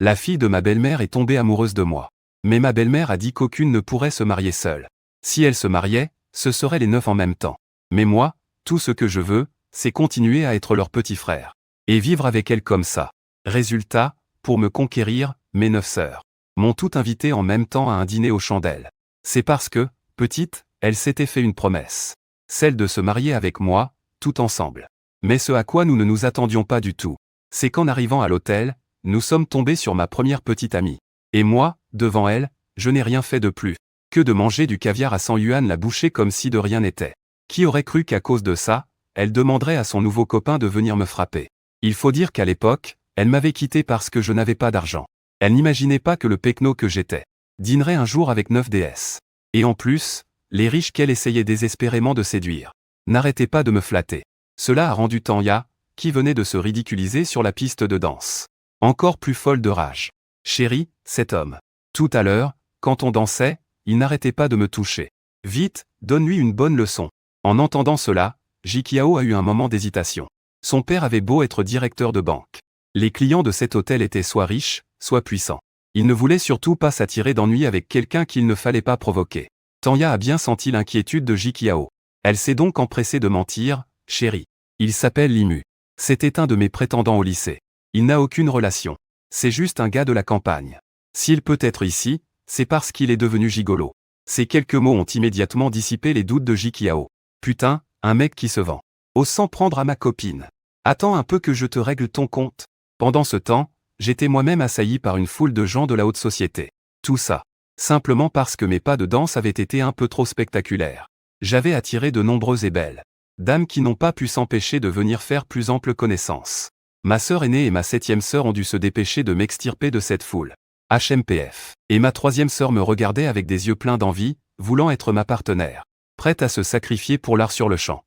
La fille de ma belle-mère est tombée amoureuse de moi. Mais ma belle-mère a dit qu'aucune ne pourrait se marier seule. Si elle se mariait, ce seraient les 9 en même temps. Mais moi, tout ce que je veux, c'est continuer à être leur petit frère. Et vivre avec elle comme ça. Résultat, pour me conquérir, mes 9 sœurs m'ont toutes invité en même temps à un dîner aux chandelles. C'est parce que, petite, elles s'étaient fait une promesse. Celle de se marier avec moi, tout ensemble. Mais ce à quoi nous ne nous attendions pas du tout, c'est qu'en arrivant à l'hôtel, nous sommes tombés sur ma première petite amie. Et moi, devant elle, je n'ai rien fait de plus que de manger du caviar à 100 yuan la bouchée comme si de rien n'était. Qui aurait cru qu'à cause de ça, elle demanderait à son nouveau copain de venir me frapper. Il faut dire qu'à l'époque, elle m'avait quitté parce que je n'avais pas d'argent. Elle n'imaginait pas que le pecno que j'étais dînerait un jour avec 9 déesses. Et en plus, les riches qu'elle essayait désespérément de séduire n'arrêtaient pas de me flatter. Cela a rendu Tanya, qui venait de se ridiculiser sur la piste de danse, encore plus folle de rage. Chérie, cet homme. Tout à l'heure, quand on dansait, il n'arrêtait pas de me toucher. Vite, donne-lui une bonne leçon. En entendant cela, Jikiao a eu un moment d'hésitation. Son père avait beau être directeur de banque. Les clients de cet hôtel étaient soit riches, soit puissants. Il ne voulait surtout pas s'attirer d'ennui avec quelqu'un qu'il ne fallait pas provoquer. Tanya a bien senti l'inquiétude de Jikiao. Elle s'est donc empressée de mentir. Chérie. Il s'appelle Limu. C'était un de mes prétendants au lycée. Il n'a aucune relation. C'est juste un gars de la campagne. S'il peut être ici, c'est parce qu'il est devenu gigolo. Ces quelques mots ont immédiatement dissipé les doutes de Jikiao. Putain, un mec qui se vend. Ose s'en prendre à ma copine. Attends un peu que je te règle ton compte. Pendant ce temps, j'étais moi-même assailli par une foule de gens de la haute société. Tout ça, simplement parce que mes pas de danse avaient été un peu trop spectaculaires. J'avais attiré de nombreuses et belles dames qui n'ont pas pu s'empêcher de venir faire plus ample connaissance. Ma sœur aînée et ma 7e sœur ont dû se dépêcher de m'extirper de cette foule. HMPF. Et ma 3e sœur me regardait avec des yeux pleins d'envie, voulant être ma partenaire. Prête à se sacrifier pour l'art sur le champ.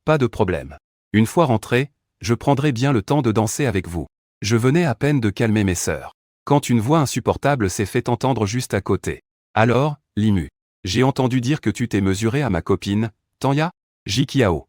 Pas de problème. Une fois rentré, je prendrai bien le temps de danser avec vous. Je venais à peine de calmer mes sœurs, quand une voix insupportable s'est fait entendre juste à côté. Alors, Limu. J'ai entendu dire que tu t'es mesuré à ma copine, Tanya? Jikiao.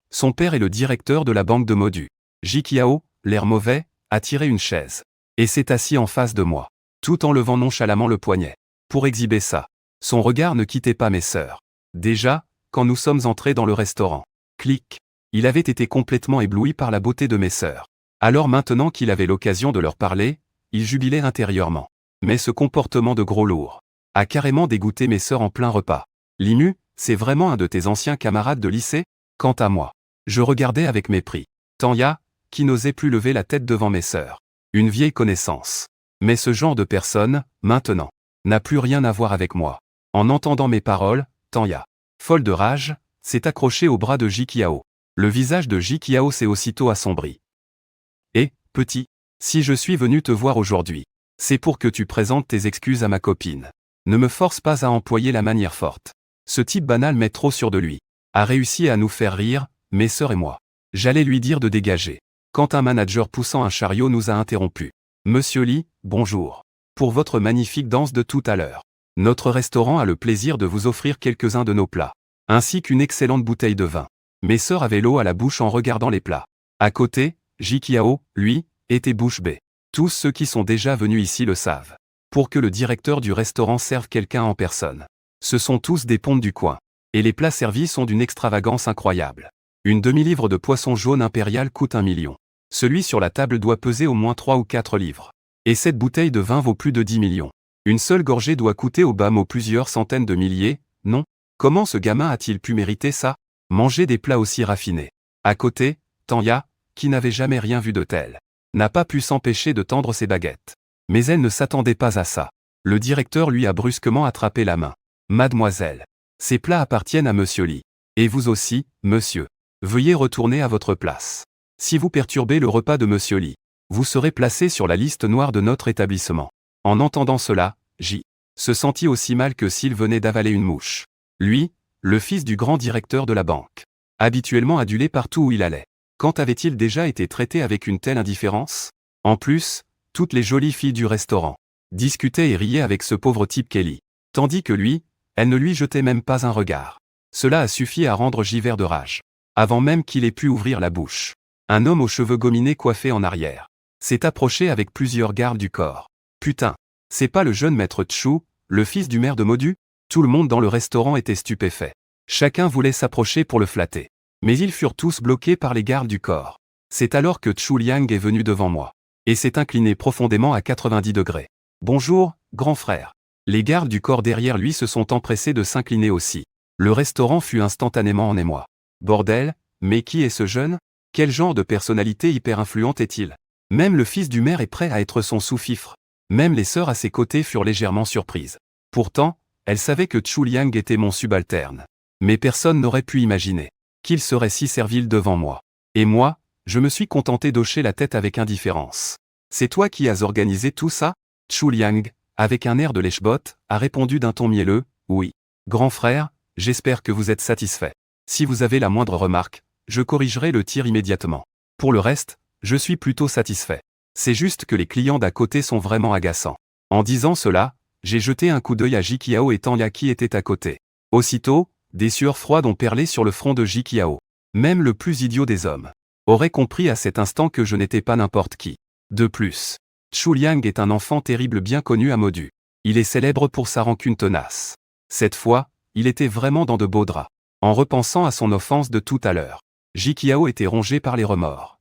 Son père est le directeur de la banque de Modu. Jikiao, l'air mauvais, a tiré une chaise. Et s'est assis en face de moi, tout en levant nonchalamment le poignet. Pour exhiber ça. Son regard ne quittait pas mes sœurs. Déjà, quand nous sommes entrés dans le restaurant. Clic. Il avait été complètement ébloui par la beauté de mes sœurs. Alors maintenant qu'il avait l'occasion de leur parler, il jubilait intérieurement. Mais ce comportement de gros lourd a carrément dégoûté mes sœurs en plein repas. Limu, c'est vraiment un de tes anciens camarades de lycée? Quant à moi, je regardais avec mépris Tanya, qui n'osait plus lever la tête devant mes sœurs. Une vieille connaissance. Mais ce genre de personne, maintenant, n'a plus rien à voir avec moi. En entendant mes paroles, Tanya, folle de rage, s'est accrochée au bras de Jikiao. Le visage de Jikiao s'est aussitôt assombri. Et, petit, si je suis venu te voir aujourd'hui, c'est pour que tu présentes tes excuses à ma copine. Ne me force pas à employer la manière forte. Ce type banal mais trop sûr de lui a réussi à nous faire rire, mes sœurs et moi. J'allais lui dire de dégager, quand un manager poussant un chariot nous a interrompus. Monsieur Lee, bonjour. Pour votre magnifique danse de tout à l'heure. Notre restaurant a le plaisir de vous offrir quelques-uns de nos plats, ainsi qu'une excellente bouteille de vin. Mes sœurs avaient l'eau à la bouche en regardant les plats. À côté, Jikiao, lui, était bouche bée. Tous ceux qui sont déjà venus ici le savent. Pour que le directeur du restaurant serve quelqu'un en personne. Ce sont tous des pontes du coin. Et les plats servis sont d'une extravagance incroyable. Une demi-livre de poisson jaune impérial coûte 1 million. Celui sur la table doit peser au moins 3 ou 4 livres. Et cette bouteille de vin vaut plus de 10 millions. Une seule gorgée doit coûter au bas mot plusieurs centaines de milliers, non? Comment ce gamin a-t-il pu mériter ça? Manger des plats aussi raffinés. À côté, Tanya, qui n'avait jamais rien vu de tel, n'a pas pu s'empêcher de tendre ses baguettes. Mais elle ne s'attendait pas à ça. Le directeur lui a brusquement attrapé la main. Mademoiselle, ces plats appartiennent à Monsieur Lee. Et vous aussi, monsieur. Veuillez retourner à votre place. Si vous perturbez le repas de Monsieur Lee, vous serez placé sur la liste noire de notre établissement. En entendant cela, J. se sentit aussi mal que s'il venait d'avaler une mouche. Lui, le fils du grand directeur de la banque. Habituellement adulé partout où il allait. Quand avait-il déjà été traité avec une telle indifférence? En plus, toutes les jolies filles du restaurant discutaient et riaient avec ce pauvre type Kelly. Tandis que lui, elle ne lui jetait même pas un regard. Cela a suffi à rendre J vert de rage. Avant même qu'il ait pu ouvrir la bouche. Un homme aux cheveux gominés coiffés en arrière s'est approché avec plusieurs gardes du corps. Putain, c'est pas le jeune maître Chu, le fils du maire de Modu? Tout le monde dans le restaurant était stupéfait. Chacun voulait s'approcher pour le flatter. Mais ils furent tous bloqués par les gardes du corps. C'est alors que Chu Liang est venu devant moi. Et s'est incliné profondément à 90 degrés. Bonjour, grand frère. Les gardes du corps derrière lui se sont empressés de s'incliner aussi. Le restaurant fut instantanément en émoi. Bordel, mais qui est ce jeune? Quel genre de personnalité hyper influente est-il? Même le fils du maire est prêt à être son sous-fifre. Même les sœurs à ses côtés furent légèrement surprises. Pourtant, elles savaient que Chu Liang était mon subalterne. Mais personne n'aurait pu imaginer qu'il serait si servile devant moi. Et moi, je me suis contenté d'hocher la tête avec indifférence. C'est toi qui as organisé tout ça? Chu Liang, avec un air de lèche-botte, a répondu d'un ton mielleux, oui. Grand frère, j'espère que vous êtes satisfait. Si vous avez la moindre remarque, je corrigerai le tir immédiatement. Pour le reste, je suis plutôt satisfait. C'est juste que les clients d'à côté sont vraiment agaçants. En disant cela, j'ai jeté un coup d'œil à Jiqiao et Tanya qui étaient à côté. Aussitôt, des sueurs froides ont perlé sur le front de Jiqiao. Même le plus idiot des hommes aurait compris à cet instant que je n'étais pas n'importe qui. De plus, Chu Liang est un enfant terrible bien connu à Modu. Il est célèbre pour sa rancune tenace. Cette fois, il était vraiment dans de beaux draps. En repensant à son offense de tout à l'heure, Jiqiao était rongé par les remords.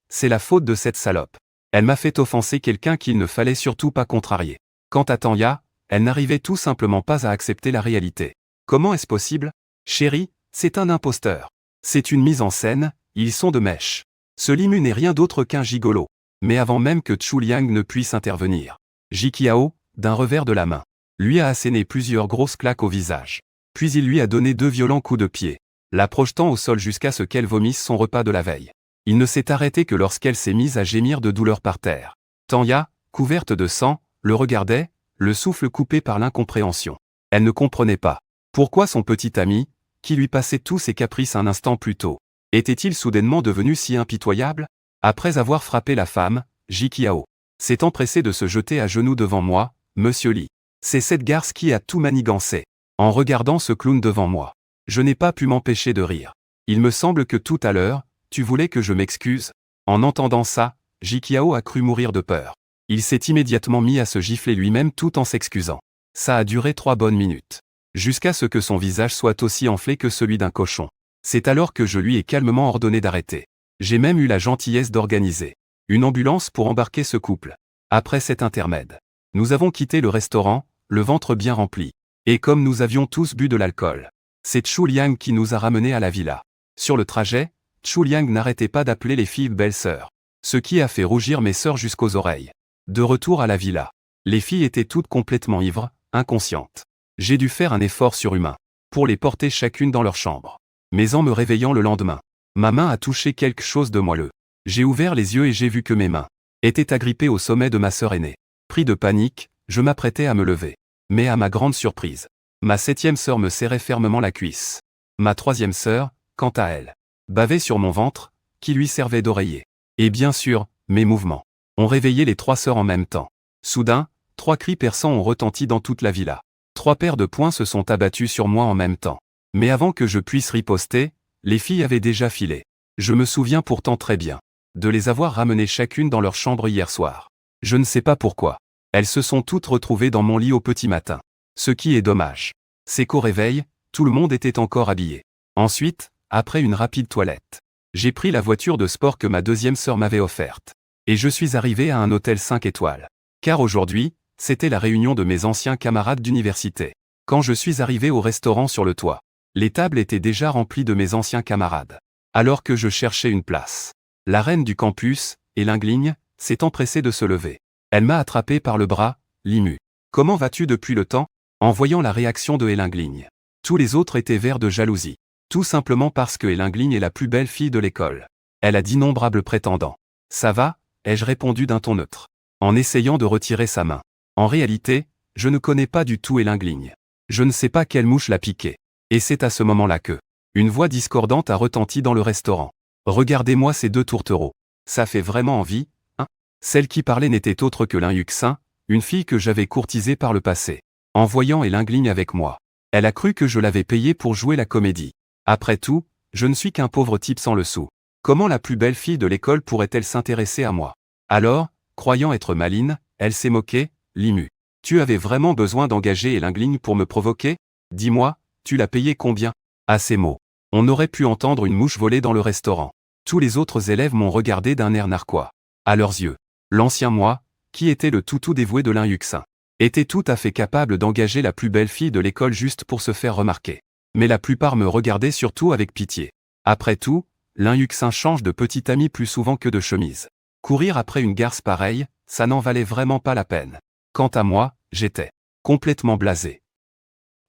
C'est la faute de cette salope. Elle m'a fait offenser quelqu'un qu'il ne fallait surtout pas contrarier. Quant à Tanya, elle n'arrivait tout simplement pas à accepter la réalité. Comment est-ce possible? Chérie, c'est un imposteur. C'est une mise en scène, ils sont de mèche. Ce Limu n'est rien d'autre qu'un gigolo. Mais avant même que Chu Liang ne puisse intervenir, Jiqiao, d'un revers de la main, lui a asséné plusieurs grosses claques au visage. Puis il lui a donné 2 violents coups de pied, la projetant au sol jusqu'à ce qu'elle vomisse son repas de la veille. Il ne s'est arrêté que lorsqu'elle s'est mise à gémir de douleur par terre. Tanya, couverte de sang, le regardait, le souffle coupé par l'incompréhension. Elle ne comprenait pas. Pourquoi son petit ami, qui lui passait tous ses caprices un instant plus tôt, était-il soudainement devenu si impitoyable? Après avoir frappé la femme, Jiqiao s'est empressé de se jeter à genoux devant moi, Monsieur Li. C'est cette garce qui a tout manigancé. En regardant ce clown devant moi, je n'ai pas pu m'empêcher de rire. Il me semble que tout à l'heure, tu voulais que je m'excuse? En entendant ça, Jiqiao a cru mourir de peur. Il s'est immédiatement mis à se gifler lui-même tout en s'excusant. Ça a duré 3 bonnes minutes. Jusqu'à ce que son visage soit aussi enflé que celui d'un cochon. C'est alors que je lui ai calmement ordonné d'arrêter. J'ai même eu la gentillesse d'organiser une ambulance pour embarquer ce couple. Après cet intermède, nous avons quitté le restaurant, le ventre bien rempli. Et comme nous avions tous bu de l'alcool, c'est Chu Liang qui nous a ramenés à la villa. Sur le trajet, Chu Liang n'arrêtait pas d'appeler les filles belles-sœurs, ce qui a fait rougir mes sœurs jusqu'aux oreilles. De retour à la villa, les filles étaient toutes complètement ivres, inconscientes. J'ai dû faire un effort surhumain pour les porter chacune dans leur chambre. Mais en me réveillant le lendemain, ma main a touché quelque chose de moelleux. J'ai ouvert les yeux et j'ai vu que mes mains étaient agrippées au sommet de ma sœur aînée. Pris de panique, je m'apprêtais à me lever. Mais à ma grande surprise, ma 7e sœur me serrait fermement la cuisse. Ma 3e sœur, quant à elle, bavait sur mon ventre, qui lui servait d'oreiller. Et bien sûr, mes mouvements ont réveillé les 3 sœurs en même temps. Soudain, 3 cris perçants ont retenti dans toute la villa. 3 paires de poings se sont abattus sur moi en même temps. Mais avant que je puisse riposter, les filles avaient déjà filé. Je me souviens pourtant très bien de les avoir ramenées chacune dans leur chambre hier soir. Je ne sais pas pourquoi. Elles se sont toutes retrouvées dans mon lit au petit matin. Ce qui est dommage, c'est qu'au réveil, tout le monde était encore habillé. Ensuite, après une rapide toilette, j'ai pris la voiture de sport que ma 2e sœur m'avait offerte. Et je suis arrivé à un hôtel 5 étoiles. Car aujourd'hui, c'était la réunion de mes anciens camarades d'université. Quand je suis arrivé au restaurant sur le toit, les tables étaient déjà remplies de mes anciens camarades. Alors que je cherchais une place, la reine du campus, Elingligne, s'est empressée de se lever. Elle m'a attrapé par le bras, Limu. Comment vas-tu depuis le temps? En voyant la réaction de Elingligne, tous les autres étaient verts de jalousie. Tout simplement parce que Elingligne est la plus belle fille de l'école. Elle a d'innombrables prétendants. Ça va? Ai-je répondu d'un ton neutre, en essayant de retirer sa main. En réalité, je ne connais pas du tout Elingligne. Je ne sais pas quelle mouche l'a piqué. Et c'est à ce moment-là que une voix discordante a retenti dans le restaurant. Regardez-moi ces 2 tourtereaux. Ça fait vraiment envie, hein? Celle qui parlait n'était autre que Lin Yuxin, une fille que j'avais courtisée par le passé. En voyant Elingligne avec moi, elle a cru que je l'avais payée pour jouer la comédie. Après tout, je ne suis qu'un pauvre type sans le sou. Comment la plus belle fille de l'école pourrait-elle s'intéresser à moi? Alors, croyant être maline, elle s'est moquée. Limu. Tu avais vraiment besoin d'engager Elingligne pour me provoquer? Dis-moi, tu l'as payé combien? À ces mots, on aurait pu entendre une mouche voler dans le restaurant. Tous les autres élèves m'ont regardé d'un air narquois. À leurs yeux, l'ancien moi, qui était le toutou dévoué de Lin Yuxin, était tout à fait capable d'engager la plus belle fille de l'école juste pour se faire remarquer. Mais la plupart me regardaient surtout avec pitié. Après tout, Lin Yuxin change de petit ami plus souvent que de chemise. Courir après une garce pareille, ça n'en valait vraiment pas la peine. Quant à moi, j'étais complètement blasé.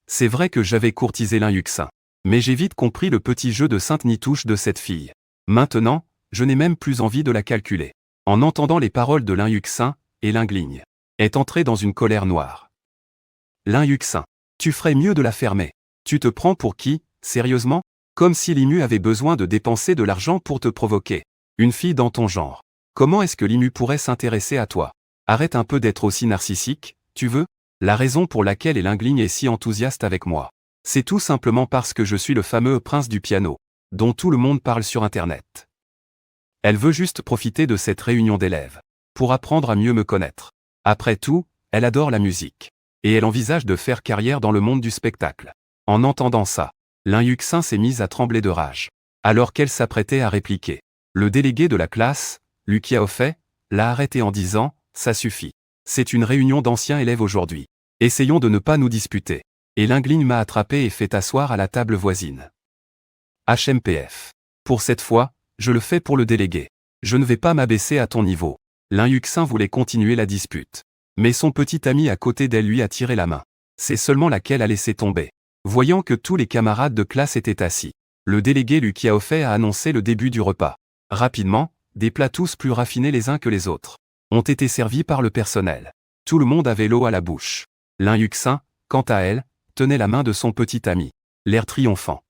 C'est vrai que j'avais courtisé Lin Yuxin, mais j'ai vite compris le petit jeu de Sainte-Nitouche de cette fille. Maintenant, je n'ai même plus envie de la calculer. En entendant les paroles de Lin Yuxin, Elingligne est entré dans une colère noire. Lin Yuxin, tu ferais mieux de la fermer. Tu te prends pour qui, sérieusement? Comme si Limu avait besoin de dépenser de l'argent pour te provoquer. Une fille dans ton genre. Comment est-ce que Limu pourrait s'intéresser à toi? Arrête un peu d'être aussi narcissique, tu veux? La raison pour laquelle Elingligne est si enthousiaste avec moi, c'est tout simplement parce que je suis le fameux prince du piano, dont tout le monde parle sur Internet. Elle veut juste profiter de cette réunion d'élèves, pour apprendre à mieux me connaître. Après tout, elle adore la musique. Et elle envisage de faire carrière dans le monde du spectacle. En entendant ça, Lin Yuxin s'est mise à trembler de rage. Alors qu'elle s'apprêtait à répliquer, le délégué de la classe, Lu Qiaofei, l'a arrêté en disant « Ça suffit. C'est une réunion d'anciens élèves aujourd'hui. Essayons de ne pas nous disputer. » Et Elingligne m'a attrapé et fait asseoir à la table voisine. HMPF. Pour cette fois, je le fais pour le délégué. Je ne vais pas m'abaisser à ton niveau. Lin Yuxin voulait continuer la dispute. Mais son petit ami à côté d'elle lui a tiré la main. C'est seulement laquelle a laissé tomber. Voyant que tous les camarades de classe étaient assis, le délégué Lu Qiaofei a annoncé le début du repas. Rapidement, des plats tous plus raffinés les uns que les autres ont été servis par le personnel. Tout le monde avait l'eau à la bouche. Lin Yuxin, quant à elle, tenait la main de son petit ami, l'air triomphant.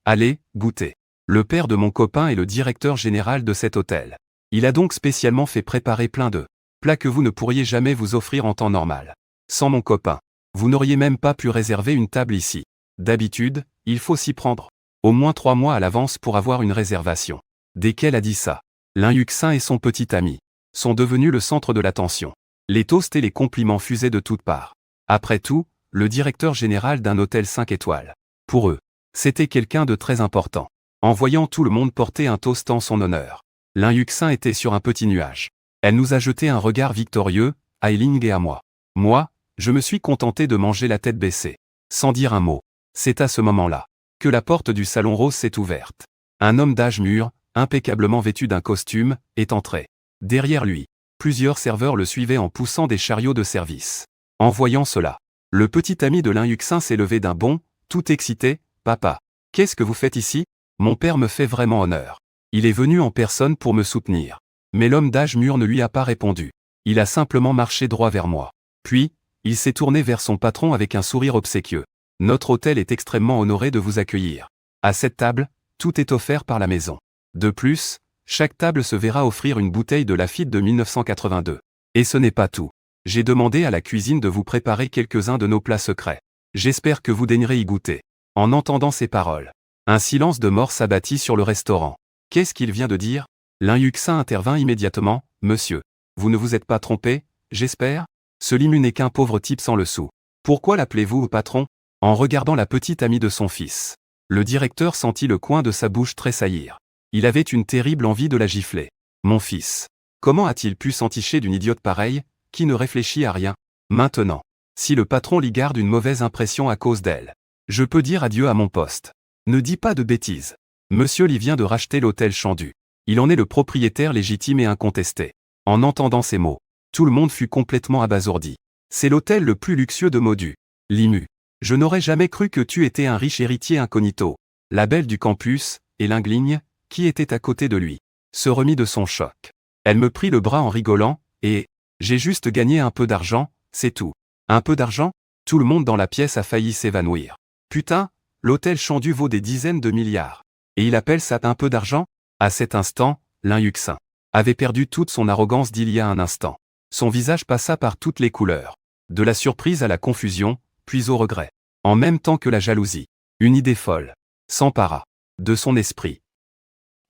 Allez, goûtez. Le père de mon copain est le directeur général de cet hôtel. Il a donc spécialement fait préparer plein de plats que vous ne pourriez jamais vous offrir en temps normal. Sans mon copain, vous n'auriez même pas pu réserver une table ici. D'habitude, il faut s'y prendre au moins 3 mois à l'avance pour avoir une réservation. Dès qu'elle a dit ça, Lin Yuxin et son petit ami sont devenus le centre de l'attention. Les toasts et les compliments fusaient de toutes parts. Après tout, le directeur général d'un hôtel 5 étoiles. Pour eux, c'était quelqu'un de très important. En voyant tout le monde porter un toast en son honneur, Lin Yuxin était sur un petit nuage. Elle nous a jeté un regard victorieux, à Eling et à moi. Moi, je me suis contenté de manger la tête baissée, sans dire un mot. C'est à ce moment-là que la porte du salon rose s'est ouverte. Un homme d'âge mûr, impeccablement vêtu d'un costume, est entré. Derrière lui, plusieurs serveurs le suivaient en poussant des chariots de service. En voyant cela, le petit ami de Lin Yuxin s'est levé d'un bond, tout excité. « Papa, qu'est-ce que vous faites ici? Mon père me fait vraiment honneur. Il est venu en personne pour me soutenir. » Mais l'homme d'âge mûr ne lui a pas répondu. Il a simplement marché droit vers moi. Puis, il s'est tourné vers son patron avec un sourire obséquieux. « Notre hôtel est extrêmement honoré de vous accueillir. À cette table, tout est offert par la maison. De plus, chaque table se verra offrir une bouteille de Lafite de 1982. Et ce n'est pas tout. J'ai demandé à la cuisine de vous préparer quelques-uns de nos plats secrets. J'espère que vous daignerez y goûter. » En entendant ces paroles, un silence de mort s'abattit sur le restaurant. Qu'est-ce qu'il vient de dire? Lin Yuxin intervint immédiatement. Monsieur, vous ne vous êtes pas trompé, j'espère? Ce Limu n'est qu'un pauvre type sans le sou. Pourquoi l'appelez-vous patron? En regardant la petite amie de son fils, le directeur sentit le coin de sa bouche tressaillir. Il avait une terrible envie de la gifler. Mon fils, comment a-t-il pu s'enticher d'une idiote pareille, qui ne réfléchit à rien? Maintenant, si le patron lui garde une mauvaise impression à cause d'elle, je peux dire adieu à mon poste. Ne dis pas de bêtises. Monsieur Li vient de racheter l'hôtel Chandu. Il en est le propriétaire légitime et incontesté. En entendant ces mots, tout le monde fut complètement abasourdi. C'est l'hôtel le plus luxueux de Modu. Limu. Je n'aurais jamais cru que tu étais un riche héritier incognito. La belle du campus, Elingligne, qui était à côté de lui, se remit de son choc. Elle me prit le bras en rigolant, et « J'ai juste gagné un peu d'argent, c'est tout. » Un peu d'argent? Tout le monde dans la pièce a failli s'évanouir. Putain, l'hôtel Chandu vaut des dizaines de milliards. Et il appelle ça un peu d'argent? À cet instant, Lin Yuxin avait perdu toute son arrogance d'il y a un instant. Son visage passa par toutes les couleurs. De la surprise à la confusion, puis au regret. En même temps que la jalousie. Une idée folle s'empara de son esprit.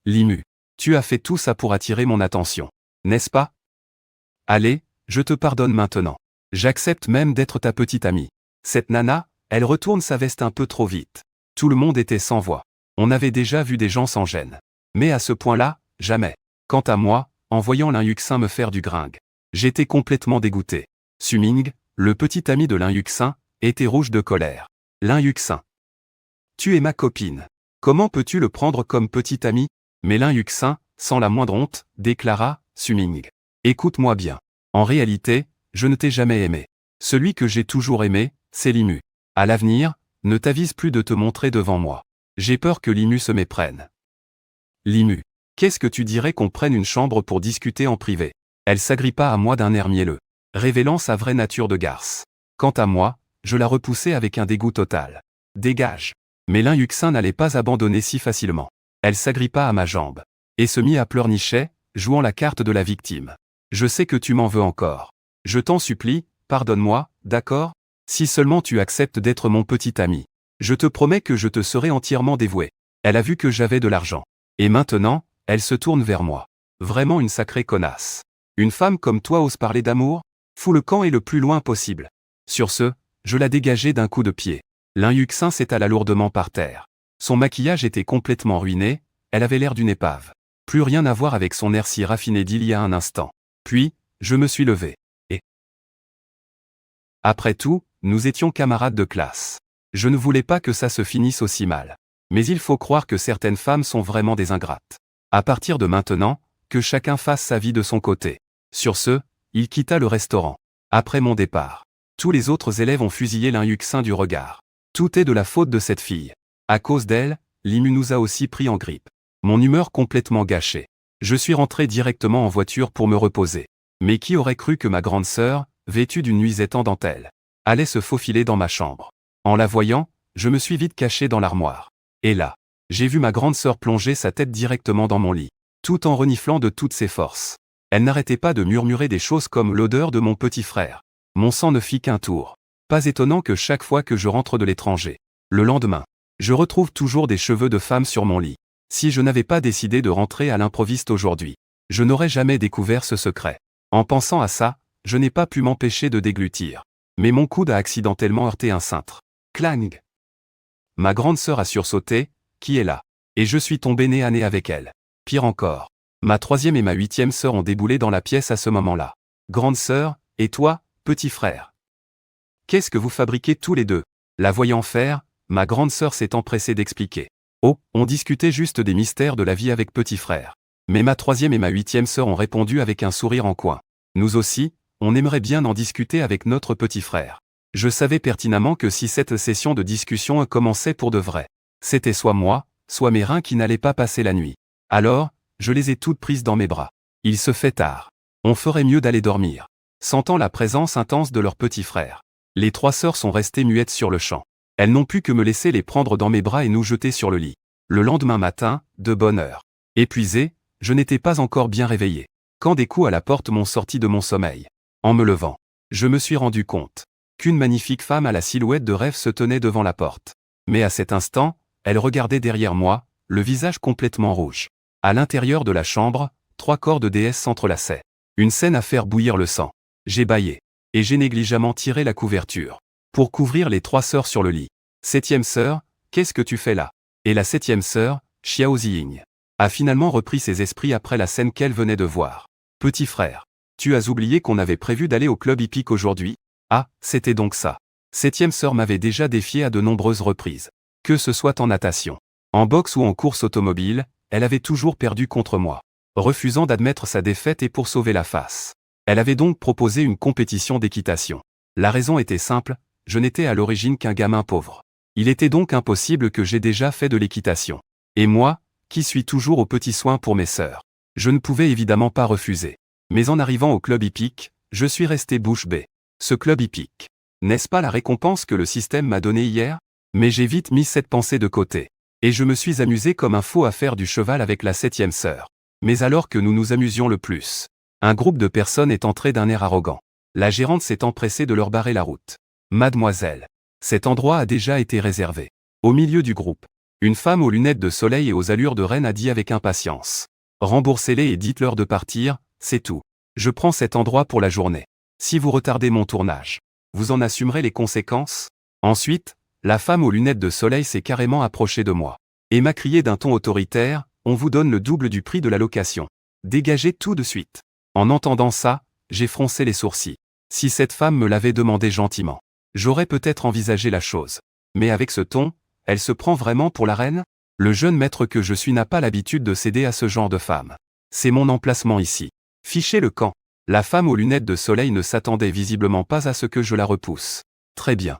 Limu, tu as fait tout ça pour attirer mon attention. n'est-ce pas? Allez, je te pardonne maintenant. J'accepte même d'être ta petite amie. Cette nana, elle retourne sa veste un peu trop vite. Tout le monde était sans voix. On avait déjà vu des gens sans gêne. Mais à ce point-là, jamais. Quant à moi, en voyant Lin Yuxin me faire du gringue, j'étais complètement dégoûté. Suming, le petit ami de Lin Yuxin, était rouge de colère. Lin Yuxin. Tu es ma copine. Comment peux-tu le prendre comme petit ami? Mais Lin Yuxin, sans la moindre honte, déclara, Suming. Écoute-moi bien. En réalité, je ne t'ai jamais aimé. Celui que j'ai toujours aimé, c'est Limu. À l'avenir, ne t'avise plus de te montrer devant moi. J'ai peur que Limu se méprenne. Limu. Qu'est-ce que tu dirais qu'on prenne une chambre pour discuter en privé? Elle s'agrippa à moi d'un air mielleux, révélant sa vraie nature de garce. Quant à moi, je la repoussai avec un dégoût total. Dégage. Mais Lin Yuxin n'allait pas abandonner si facilement. Elle s'agrippa à ma jambe et se mit à pleurnicher, jouant la carte de la victime. Je sais que tu m'en veux encore. Je t'en supplie, pardonne-moi, d'accord? Si seulement tu acceptes d'être mon petit ami. Je te promets que je te serai entièrement dévoué. Elle a vu que j'avais de l'argent. Et maintenant, elle se tourne vers moi. Vraiment une sacrée connasse. Une femme comme toi ose parler d'amour? Fous le camp et le plus loin possible. Sur ce, je la dégageai d'un coup de pied. Lin Yuxin s'étala lourdement par terre. Son maquillage était complètement ruiné, elle avait l'air d'une épave. Plus rien à voir avec son air si raffiné d'il y a un instant. Puis, je me suis levé. Et après tout, nous étions camarades de classe. Je ne voulais pas que ça se finisse aussi mal. Mais il faut croire que certaines femmes sont vraiment des ingrates. À partir de maintenant, que chacun fasse sa vie de son côté. Sur ce, il quitta le restaurant. Après mon départ, tous les autres élèves ont fusillé Lin Yuxin du regard. Tout est de la faute de cette fille. À cause d'elle, Limu nous a aussi pris en grippe. Mon humeur complètement gâchée. Je suis rentré directement en voiture pour me reposer. Mais qui aurait cru que ma grande sœur, vêtue d'une nuisette en dentelle, allait se faufiler dans ma chambre? En la voyant, je me suis vite caché dans l'armoire. Et là, j'ai vu ma grande sœur plonger sa tête directement dans mon lit, tout en reniflant de toutes ses forces. Elle n'arrêtait pas de murmurer des choses comme l'odeur de mon petit frère. Mon sang ne fit qu'un tour. Pas étonnant que chaque fois que je rentre de l'étranger, le lendemain, je retrouve toujours des cheveux de femme sur mon lit. Si je n'avais pas décidé de rentrer à l'improviste aujourd'hui, je n'aurais jamais découvert ce secret. En pensant à ça, je n'ai pas pu m'empêcher de déglutir. Mais mon coude a accidentellement heurté un cintre. Clang! Ma grande sœur a sursauté, qui est là? Et je suis tombé nez à nez avec elle. Pire encore, ma 3e et ma 8e sœur ont déboulé dans la pièce à ce moment-là. Grande sœur, et toi, petit frère? Qu'est-ce que vous fabriquez tous les deux? La voyant faire, ma grande sœur s'est empressée d'expliquer. Oh, on discutait juste des mystères de la vie avec petit frère. Mais ma 3e et ma 8e sœur ont répondu avec un sourire en coin. Nous aussi, on aimerait bien en discuter avec notre petit frère. Je savais pertinemment que si cette session de discussion commençait pour de vrai, c'était soit moi, soit mes reins qui n'allaient pas passer la nuit. Alors, je les ai toutes prises dans mes bras. Il se fait tard. On ferait mieux d'aller dormir. Sentant la présence intense de leur petit frère, les 3 sœurs sont restées muettes sur le champ. Elles n'ont pu que me laisser les prendre dans mes bras et nous jeter sur le lit. Le lendemain matin, de bonne heure. Épuisé, je n'étais pas encore bien réveillé, quand des coups à la porte m'ont sorti de mon sommeil. En me levant, je me suis rendu compte qu'une magnifique femme à la silhouette de rêve se tenait devant la porte. Mais à cet instant, elle regardait derrière moi, le visage complètement rouge. À l'intérieur de la chambre, 3 corps de déesse s'entrelaçaient. Une scène à faire bouillir le sang. J'ai bâillé. Et j'ai négligemment tiré la couverture pour couvrir les 3 sœurs sur le lit. 7e sœur, qu'est-ce que tu fais là? Et la 7e sœur, Xiao Ziying, a finalement repris ses esprits après la scène qu'elle venait de voir. Petit frère, tu as oublié qu'on avait prévu d'aller au club hippique aujourd'hui? Ah, c'était donc ça. 7e sœur m'avait déjà défié à de nombreuses reprises. Que ce soit en natation, en boxe ou en course automobile, elle avait toujours perdu contre moi, refusant d'admettre sa défaite et pour sauver la face. Elle avait donc proposé une compétition d'équitation. La raison était simple, je n'étais à l'origine qu'un gamin pauvre. Il était donc impossible que j'aie déjà fait de l'équitation. Et moi, qui suis toujours aux petits soins pour mes sœurs, je ne pouvais évidemment pas refuser. Mais en arrivant au club hippique, je suis resté bouche bée. Ce club hippique, n'est-ce pas la récompense que le système m'a donnée hier? Mais j'ai vite mis cette pensée de côté. Et je me suis amusé comme un fou à faire du cheval avec la 7e sœur. Mais alors que nous nous amusions le plus, un groupe de personnes est entré d'un air arrogant. La gérante s'est empressée de leur barrer la route. Mademoiselle, cet endroit a déjà été réservé. Au milieu du groupe, une femme aux lunettes de soleil et aux allures de reine a dit avec impatience. Remboursez-les et dites-leur de partir, c'est tout. Je prends cet endroit pour la journée. Si vous retardez mon tournage, vous en assumerez les conséquences. Ensuite, la femme aux lunettes de soleil s'est carrément approchée de moi et m'a crié d'un ton autoritaire, on vous donne le double du prix de la location. Dégagez tout de suite. En entendant ça, j'ai froncé les sourcils. Si cette femme me l'avait demandé gentiment, j'aurais peut-être envisagé la chose. Mais avec ce ton, elle se prend vraiment pour la reine? Le jeune maître que je suis n'a pas l'habitude de céder à ce genre de femme. C'est mon emplacement ici. Fichez le camp. La femme aux lunettes de soleil ne s'attendait visiblement pas à ce que je la repousse. Très bien.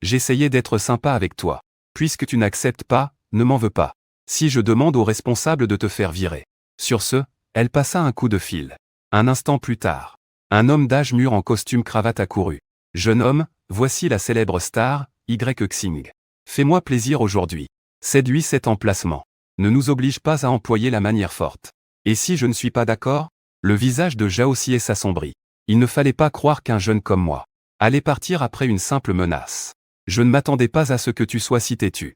J'essayais d'être sympa avec toi. Puisque tu n'acceptes pas, ne m'en veux pas. Si je demande au responsable de te faire virer. Sur ce, elle passa un coup de fil. Un instant plus tard, un homme d'âge mûr en costume cravate accourut. Jeune homme, voici la célèbre star, Y Xing. Fais-moi plaisir aujourd'hui. Séduis cet emplacement. Ne nous oblige pas à employer la manière forte. Et si je ne suis pas d'accord? Le visage de Zhao Xie s'assombrit. Il ne fallait pas croire qu'un jeune comme moi allait partir après une simple menace. Je ne m'attendais pas à ce que tu sois si têtu.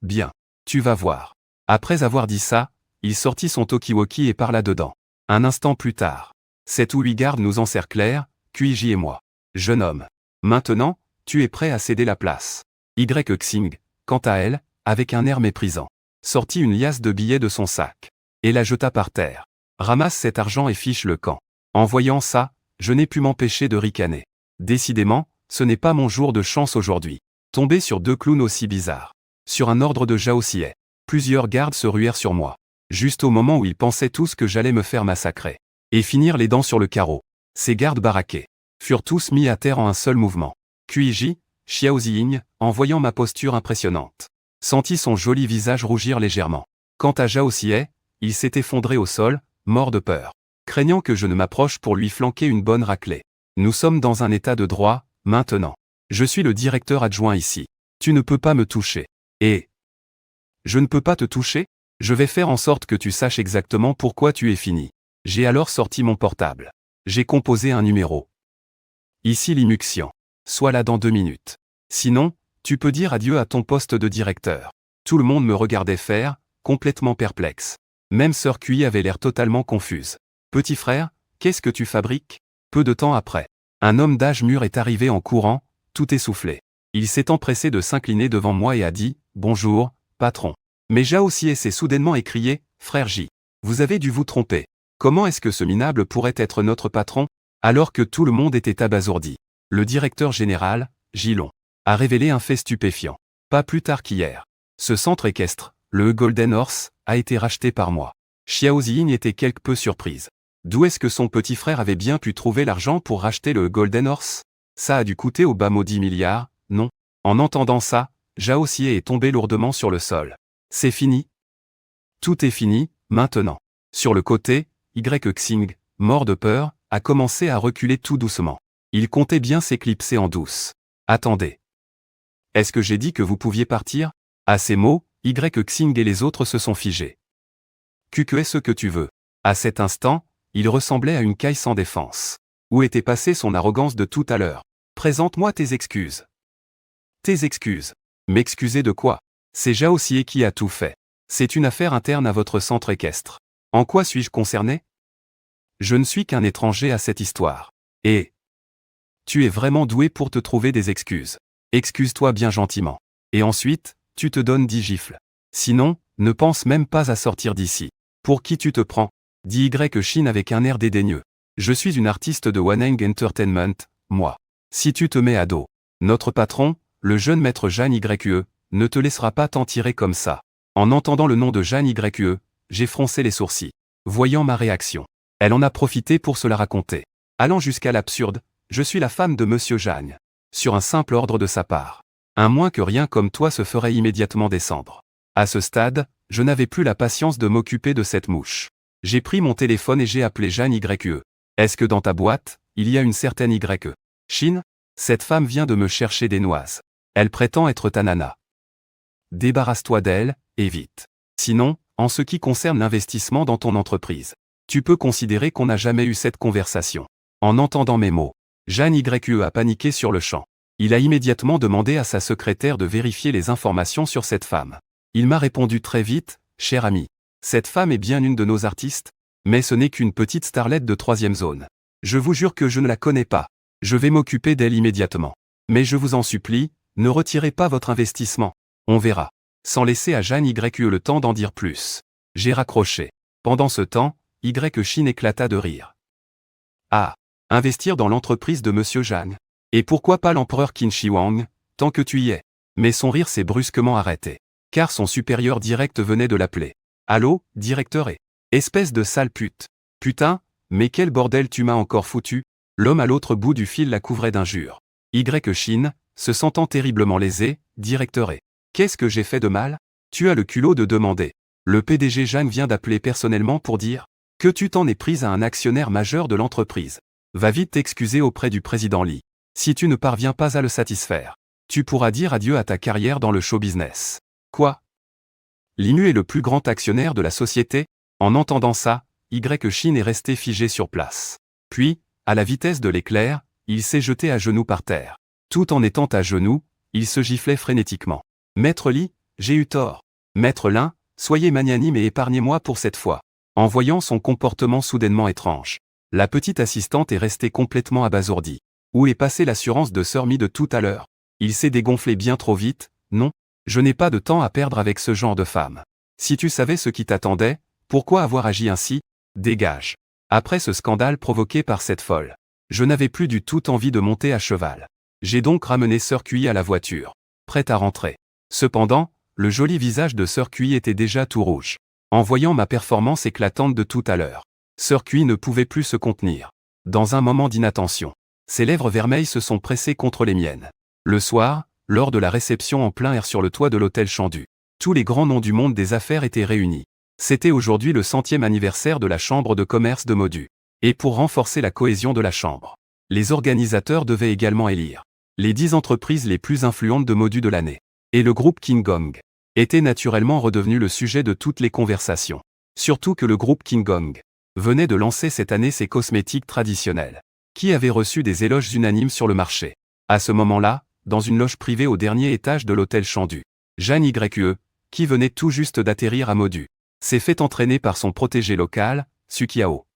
Bien. Tu vas voir. Après avoir dit ça, il sortit son talkie-walkie et parla dedans. Un instant plus tard, 7 ou 8 gardes nous encerclèrent, Kuiji et moi. Jeune homme. Maintenant, tu es prêt à céder la place. Y Xing, quant à elle, avec un air méprisant, sortit une liasse de billets de son sac et la jeta par terre. Ramasse cet argent et fiche le camp. En voyant ça, je n'ai pu m'empêcher de ricaner. Décidément, ce n'est pas mon jour de chance aujourd'hui. Tombé sur 2 clowns aussi bizarres. Sur un ordre de Zhao Xie, plusieurs gardes se ruèrent sur moi. Juste au moment où ils pensaient tous que j'allais me faire massacrer et finir les dents sur le carreau. Ces gardes baraqués furent tous mis à terre en un seul mouvement. Kuiji, Xiao Ziying, en voyant ma posture impressionnante, sentit son joli visage rougir légèrement. Quant à Zhao Xie, il s'est effondré au sol, mort de peur, craignant que je ne m'approche pour lui flanquer une bonne raclée. Nous sommes dans un état de droit, maintenant. Je suis le directeur adjoint ici. Tu ne peux pas me toucher. Et je ne peux pas te toucher? Je vais faire en sorte que tu saches exactement pourquoi tu es fini. J'ai alors sorti mon portable. J'ai composé un numéro. Ici Limuxian. Sois là dans 2 minutes. Sinon, tu peux dire adieu à ton poste de directeur. Tout le monde me regardait faire, complètement perplexe. Même Sœur Kui avait l'air totalement confuse. Petit frère, qu'est-ce que tu fabriques? Peu de temps après, un homme d'âge mûr est arrivé en courant, tout essoufflé. Il s'est empressé de s'incliner devant moi et a dit « Bonjour, patron ». Mais Zhao Xie s'est soudainement écrié « Frère J, vous avez dû vous tromper. Comment est-ce que ce minable pourrait être notre patron ?» Alors que tout le monde était abasourdi. Le directeur général, Jilong, a révélé un fait stupéfiant. Pas plus tard qu'hier. Ce centre équestre, le Golden Horse, a été racheté par moi. Xiao Ziying était quelque peu surprise. D'où est-ce que son petit frère avait bien pu trouver l'argent pour racheter le Golden Horse? Ça a dû coûter au bas mot 10 milliards, non? En entendant ça, Zhao Xie est tombé lourdement sur le sol. C'est fini. Tout est fini, maintenant. Sur le côté, Y Xing, mort de peur, a commencé à reculer tout doucement. Il comptait bien s'éclipser en douce. Attendez. Est-ce que j'ai dit que vous pouviez partir? À ces mots, Y Xing et les autres se sont figés. Que est-ce que tu veux? À cet instant, il ressemblait à une caille sans défense. Où était passée son arrogance de tout à l'heure? Présente-moi tes excuses. Tes excuses. M'excuser de quoi? C'est Zhao Xie qui a tout fait. C'est une affaire interne à votre centre équestre. En quoi suis-je concerné? Je ne suis qu'un étranger à cette histoire. Et tu es vraiment doué pour te trouver des excuses. Excuse-toi bien gentiment. Et ensuite, tu te donnes 10 gifles. Sinon, ne pense même pas à sortir d'ici. Pour qui tu te prends? Dit Y Shin avec un air dédaigneux. Je suis une artiste de Waneng Entertainment, moi. Si tu te mets à dos, notre patron, le jeune maître Jeanne YE, ne te laissera pas t'en tirer comme ça. En entendant le nom de Jeanne YE, j'ai froncé les sourcils. Voyant ma réaction, elle en a profité pour se la raconter. Allant jusqu'à l'absurde, je suis la femme de Monsieur Jeanne. Sur un simple ordre de sa part. Un moins que rien comme toi se ferait immédiatement descendre. À ce stade, je n'avais plus la patience de m'occuper de cette mouche. J'ai pris mon téléphone et j'ai appelé Jeanne YE. Est-ce que dans ta boîte, il y a une certaine YE? Shin, cette femme vient de me chercher des noises. Elle prétend être ta nana. Débarrasse-toi d'elle, et vite. Sinon, en ce qui concerne l'investissement dans ton entreprise, tu peux considérer qu'on n'a jamais eu cette conversation. En entendant mes mots, Jeanne YE a paniqué sur le champ. Il a immédiatement demandé à sa secrétaire de vérifier les informations sur cette femme. Il m'a répondu très vite, cher ami. Cette femme est bien une de nos artistes? Mais ce n'est qu'une petite starlette de 3e zone. Je vous jure que je ne la connais pas. Je vais m'occuper d'elle immédiatement. Mais je vous en supplie, ne retirez pas votre investissement. On verra. Sans laisser à Jeanne YE le temps d'en dire plus. J'ai raccroché. Pendant ce temps, Shin éclata de rire. Ah, investir dans l'entreprise de Monsieur Zhang. Et pourquoi pas l'empereur Qin Shi Huang, tant que tu y es. Mais son rire s'est brusquement arrêté. Car son supérieur direct venait de l'appeler. Allô, directeur et... Espèce de sale pute. Putain, mais quel bordel tu m'as encore foutu. L'homme à l'autre bout du fil la couvrait d'injures. Shin, se sentant terriblement lésé, directeur et... Qu'est-ce que j'ai fait de mal? Tu as le culot de demander. Le PDG Zhang vient d'appeler personnellement pour dire que tu t'en es prise à un actionnaire majeur de l'entreprise. Va vite t'excuser auprès du président Li. Si tu ne parviens pas à le satisfaire, tu pourras dire adieu à ta carrière dans le show business. Quoi? Li est le plus grand actionnaire de la société? En entendant ça, Shin est resté figé sur place. Puis, à la vitesse de l'éclair, il s'est jeté à genoux par terre. Tout en étant à genoux, il se giflait frénétiquement. Maître Li, j'ai eu tort. Maître Lin, soyez magnanime et épargnez-moi pour cette fois. En voyant son comportement soudainement étrange, la petite assistante est restée complètement abasourdie. Où est passée l'assurance de Sir Mi de tout à l'heure? Il s'est dégonflé bien trop vite, non? Je n'ai pas de temps à perdre avec ce genre de femme. Si tu savais ce qui t'attendait, pourquoi avoir agi ainsi? Dégage. Après ce scandale provoqué par cette folle, je n'avais plus du tout envie de monter à cheval. J'ai donc ramené Sir Kui à la voiture, prête à rentrer. Cependant, le joli visage de Sir Kui était déjà tout rouge. En voyant ma performance éclatante de tout à l'heure, Sir Kui ne pouvait plus se contenir. Dans un moment d'inattention, ses lèvres vermeilles se sont pressées contre les miennes. Le soir, lors de la réception en plein air sur le toit de l'hôtel Chandu, tous les grands noms du monde des affaires étaient réunis. C'était aujourd'hui le 100e anniversaire de la Chambre de commerce de Modu. Et pour renforcer la cohésion de la Chambre, les organisateurs devaient également élire les 10 entreprises les plus influentes de Modu de l'année. Et le groupe King Gong était naturellement redevenu le sujet de toutes les conversations. Surtout que le groupe King Gong venait de lancer cette année ses cosmétiques traditionnels, qui avaient reçu des éloges unanimes sur le marché. À ce moment-là, dans une loge privée au dernier étage de l'hôtel Chandu, Jeanne YE, qui venait tout juste d'atterrir à Modu, s'est fait entraîner par son protégé local, Sukiao.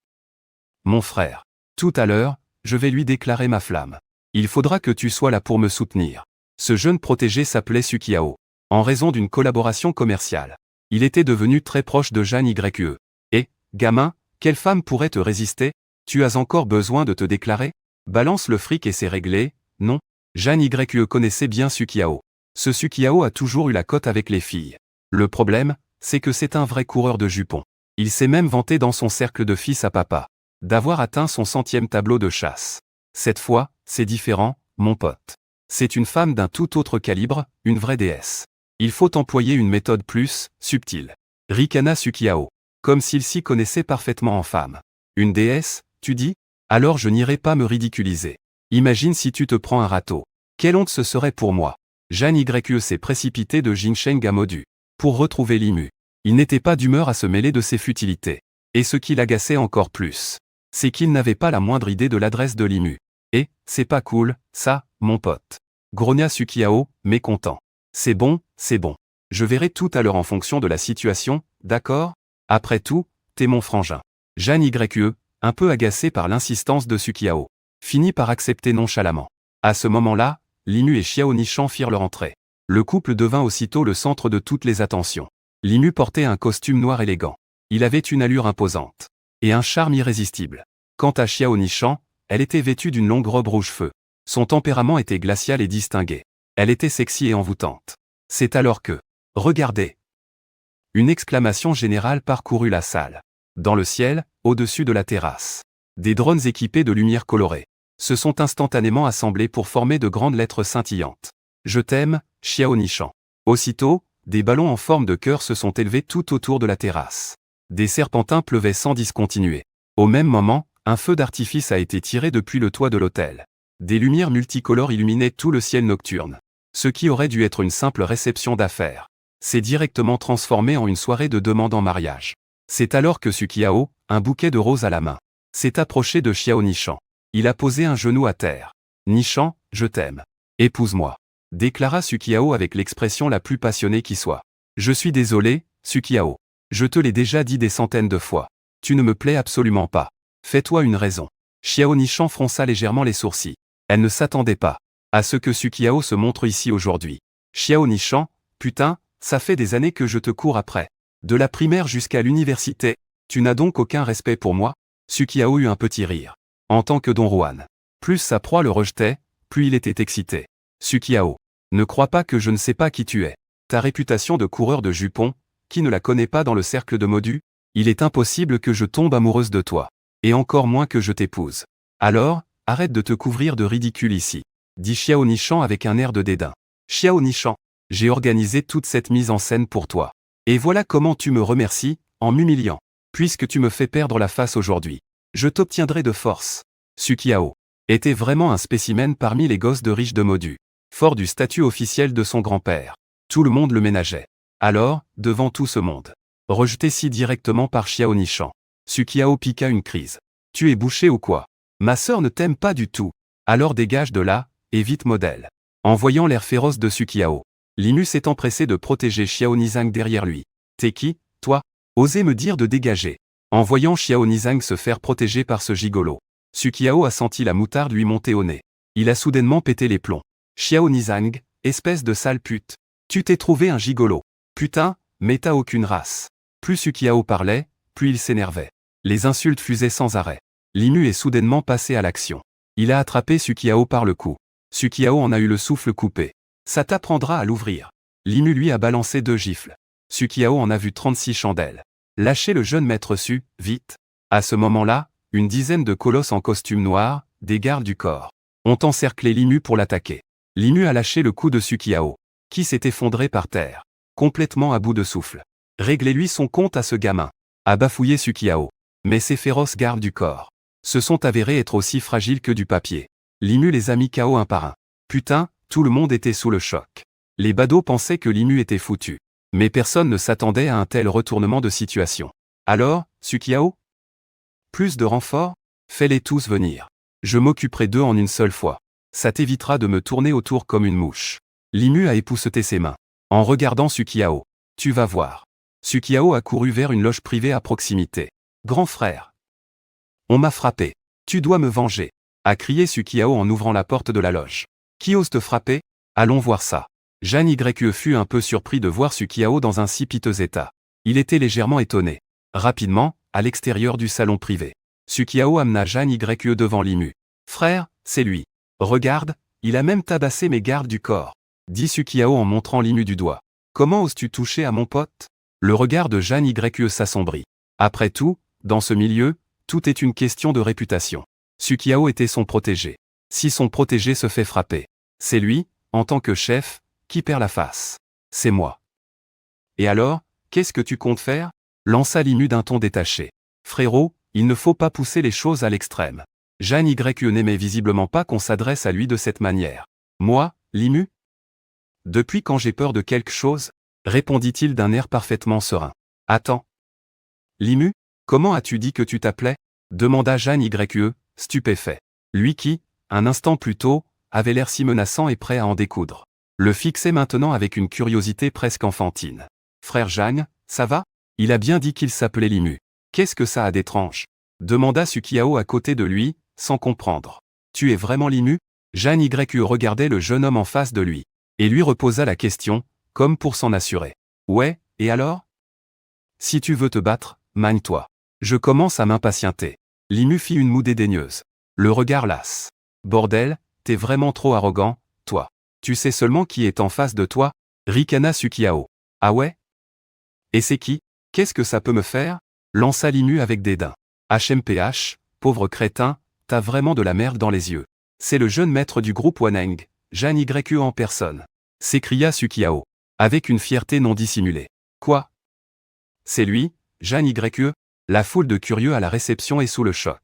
Mon frère, tout à l'heure, je vais lui déclarer ma flamme. Il faudra que tu sois là pour me soutenir. Ce jeune protégé s'appelait Sukiao. En raison d'une collaboration commerciale, il était devenu très proche de Jeanne YE. Et, gamin, quelle femme pourrait te résister? Tu as encore besoin de te déclarer? Balance le fric et c'est réglé, non? Jeanne YE connaissait bien Sukiao. Ce Sukiao a toujours eu la cote avec les filles. Le problème, c'est que c'est un vrai coureur de jupons. Il s'est même vanté dans son cercle de fils à papa d'avoir atteint son 100e tableau de chasse. Cette fois, c'est différent, mon pote. C'est une femme d'un tout autre calibre, une vraie déesse. Il faut employer une méthode plus subtile. Ricana Sukiao. Comme s'il s'y connaissait parfaitement en femme. Une déesse, tu dis? Alors je n'irai pas me ridiculiser. Imagine si tu te prends un râteau. Quelle honte ce serait pour moi. Jeanne YE s'est précipité de Jinsheng à Modu. Pour retrouver Limu. Il n'était pas d'humeur à se mêler de ses futilités. Et ce qui l'agaçait encore plus, c'est qu'il n'avait pas la moindre idée de l'adresse de Limu. Et, c'est pas cool, ça, mon pote. Grogna Sukiao, mécontent. C'est bon, c'est bon. Je verrai tout à l'heure en fonction de la situation, d'accord? Après tout, t'es mon frangin. Jeanne YE, un peu agacée par l'insistance de Sukiao, finit par accepter nonchalamment. À ce moment-là, Limu et Xiao Nishan firent leur entrée. Le couple devint aussitôt le centre de toutes les attentions. Limu portait un costume noir élégant. Il avait une allure imposante. Et un charme irrésistible. Quant à Xiao Nishan, elle était vêtue d'une longue robe rouge feu. Son tempérament était glacial et distingué. Elle était sexy et envoûtante. C'est alors que... Regardez! Une exclamation générale parcourut la salle. Dans le ciel, au-dessus de la terrasse, des drones équipés de lumières colorées se sont instantanément assemblés pour former de grandes lettres scintillantes. Je t'aime, Xiao Nishan. Aussitôt, des ballons en forme de cœur se sont élevés tout autour de la terrasse. Des serpentins pleuvaient sans discontinuer. Au même moment, un feu d'artifice a été tiré depuis le toit de l'hôtel. Des lumières multicolores illuminaient tout le ciel nocturne. Ce qui aurait dû être une simple réception d'affaires s'est directement transformé en une soirée de demande en mariage. C'est alors que Sukiao, un bouquet de roses à la main, s'est approché de Xiao Nishan. Il a posé un genou à terre. Nishan, je t'aime. Épouse-moi. Déclara Sukiao avec l'expression la plus passionnée qui soit. Je suis désolé, Sukiao. Je te l'ai déjà dit des centaines de fois. Tu ne me plais absolument pas. Fais-toi une raison. Xiao Nishan fronça légèrement les sourcils. Elle ne s'attendait pas à ce que Sukiao se montre ici aujourd'hui. Xiao Nishan, putain, ça fait des années que je te cours après. De la primaire jusqu'à l'université, tu n'as donc aucun respect pour moi? Sukiao eut un petit rire. En tant que Don Juan. Plus sa proie le rejetait, plus il était excité. Sukiao, ne crois pas que je ne sais pas qui tu es. Ta réputation de coureur de jupons, qui ne la connaît pas dans le cercle de Modu? Il est impossible que je tombe amoureuse de toi. Et encore moins que je t'épouse. Alors, arrête de te couvrir de ridicule ici. Dit Xiao Nishan avec un air de dédain. Xiao Nishan, j'ai organisé toute cette mise en scène pour toi. Et voilà comment tu me remercies, en m'humiliant. Puisque tu me fais perdre la face aujourd'hui. Je t'obtiendrai de force. Sukiao était vraiment un spécimen parmi les gosses de riches de Modu. Fort du statut officiel de son grand-père. Tout le monde le ménageait. Alors, devant tout ce monde. Rejeté si directement par Xiao Nishan. Sukiao piqua une crise. Tu es bouché ou quoi? Ma sœur ne t'aime pas du tout. Alors dégage de là, et vite modèle. En voyant l'air féroce de Sukiao, Limu s'est empressé de protéger Xiao Nizang derrière lui. T'es qui, toi? Osez me dire de dégager. En voyant Xiao Nizang se faire protéger par ce gigolo, Sukiao a senti la moutarde lui monter au nez. Il a soudainement pété les plombs. Xiao Nizang, espèce de sale pute. Tu t'es trouvé un gigolo. Putain, mais t'as aucune race. Plus Sukiao parlait, plus il s'énervait. Les insultes fusaient sans arrêt. Limu est soudainement passé à l'action. Il a attrapé Sukiao par le cou. Sukiao en a eu le souffle coupé. Ça t'apprendra à l'ouvrir. Limu lui a balancé 2 gifles. Sukiao en a vu 36 chandelles. Lâchez le jeune maître Su, vite. À ce moment-là, une dizaine de colosses en costume noir, des gardes du corps, ont encerclé Limu pour l'attaquer. Limu a lâché le coup de Sukiao, qui s'est effondré par terre, complètement à bout de souffle. Réglez-lui son compte à ce gamin. A bafouillé Sukiao. Mais ces féroces gardes du corps se sont avérés être aussi fragiles que du papier. Limu les a mis KO un par un. Putain, tout le monde était sous le choc. Les badauds pensaient que Limu était foutu. Mais personne ne s'attendait à un tel retournement de situation. Alors, Sukiao? Plus de renforts? Fais-les tous venir. Je m'occuperai d'eux en une seule fois. Ça t'évitera de me tourner autour comme une mouche. Limu a épousseté ses mains. En regardant Sukiao. Tu vas voir. Sukiao a couru vers une loge privée à proximité. Grand frère. On m'a frappé. Tu dois me venger. A crié Sukiao en ouvrant la porte de la loge. Qui ose te frapper? Allons voir ça. Jeanne Yue fut un peu surpris de voir Sukiao dans un si piteux état. Il était légèrement étonné. Rapidement, à l'extérieur du salon privé, Sukiao amena Jeanne Yue devant Limu. Frère, c'est lui. Regarde, il a même tabassé mes gardes du corps. Dit Sukiao en montrant Limu du doigt. Comment oses-tu toucher à mon pote? Le regard de Jeanne Yue s'assombrit. Après tout, dans ce milieu, tout est une question de réputation. Sukiao était son protégé. Si son protégé se fait frapper, c'est lui, en tant que chef, qui perd la face. C'est moi. Et alors, qu'est-ce que tu comptes faire? Lança Limu d'un ton détaché. Frérot, il ne faut pas pousser les choses à l'extrême. Jeanne Yue n'aimait visiblement pas qu'on s'adresse à lui de cette manière. Moi, Limu? Depuis quand j'ai peur de quelque chose? Répondit-il d'un air parfaitement serein. Attends. Limu, comment as-tu dit que tu t'appelais? Demanda Jeanne Yue, stupéfait. Lui qui, un instant plus tôt, avait l'air si menaçant et prêt à en découdre. Le fixait maintenant avec une curiosité presque enfantine. Frère Jeanne, ça va? Il a bien dit qu'il s'appelait Limu. Qu'est-ce que ça a d'étrange? Demanda Sukiao à côté de lui, sans comprendre. Tu es vraiment Limu? Jeanne Yue regardait le jeune homme en face de lui, et lui reposa la question, comme pour s'en assurer. Ouais, et alors? Si tu veux te battre, magne-toi. Je commence à m'impatienter. Limu fit une moue dédaigneuse. Le regard lasse. Bordel, t'es vraiment trop arrogant, toi. Tu sais seulement qui est en face de toi? Ricana Sukiao. Ah ouais? Et c'est qui? Qu'est-ce que ça peut me faire? Lança Limu avec dédain. HMPH, pauvre crétin, t'as vraiment de la merde dans les yeux. C'est le jeune maître du groupe Waneng, Jeanne Yue en personne. S'écria Sukiao. Avec une fierté non dissimulée. Quoi? C'est lui, Jeanne Yue? La foule de curieux à la réception est sous le choc.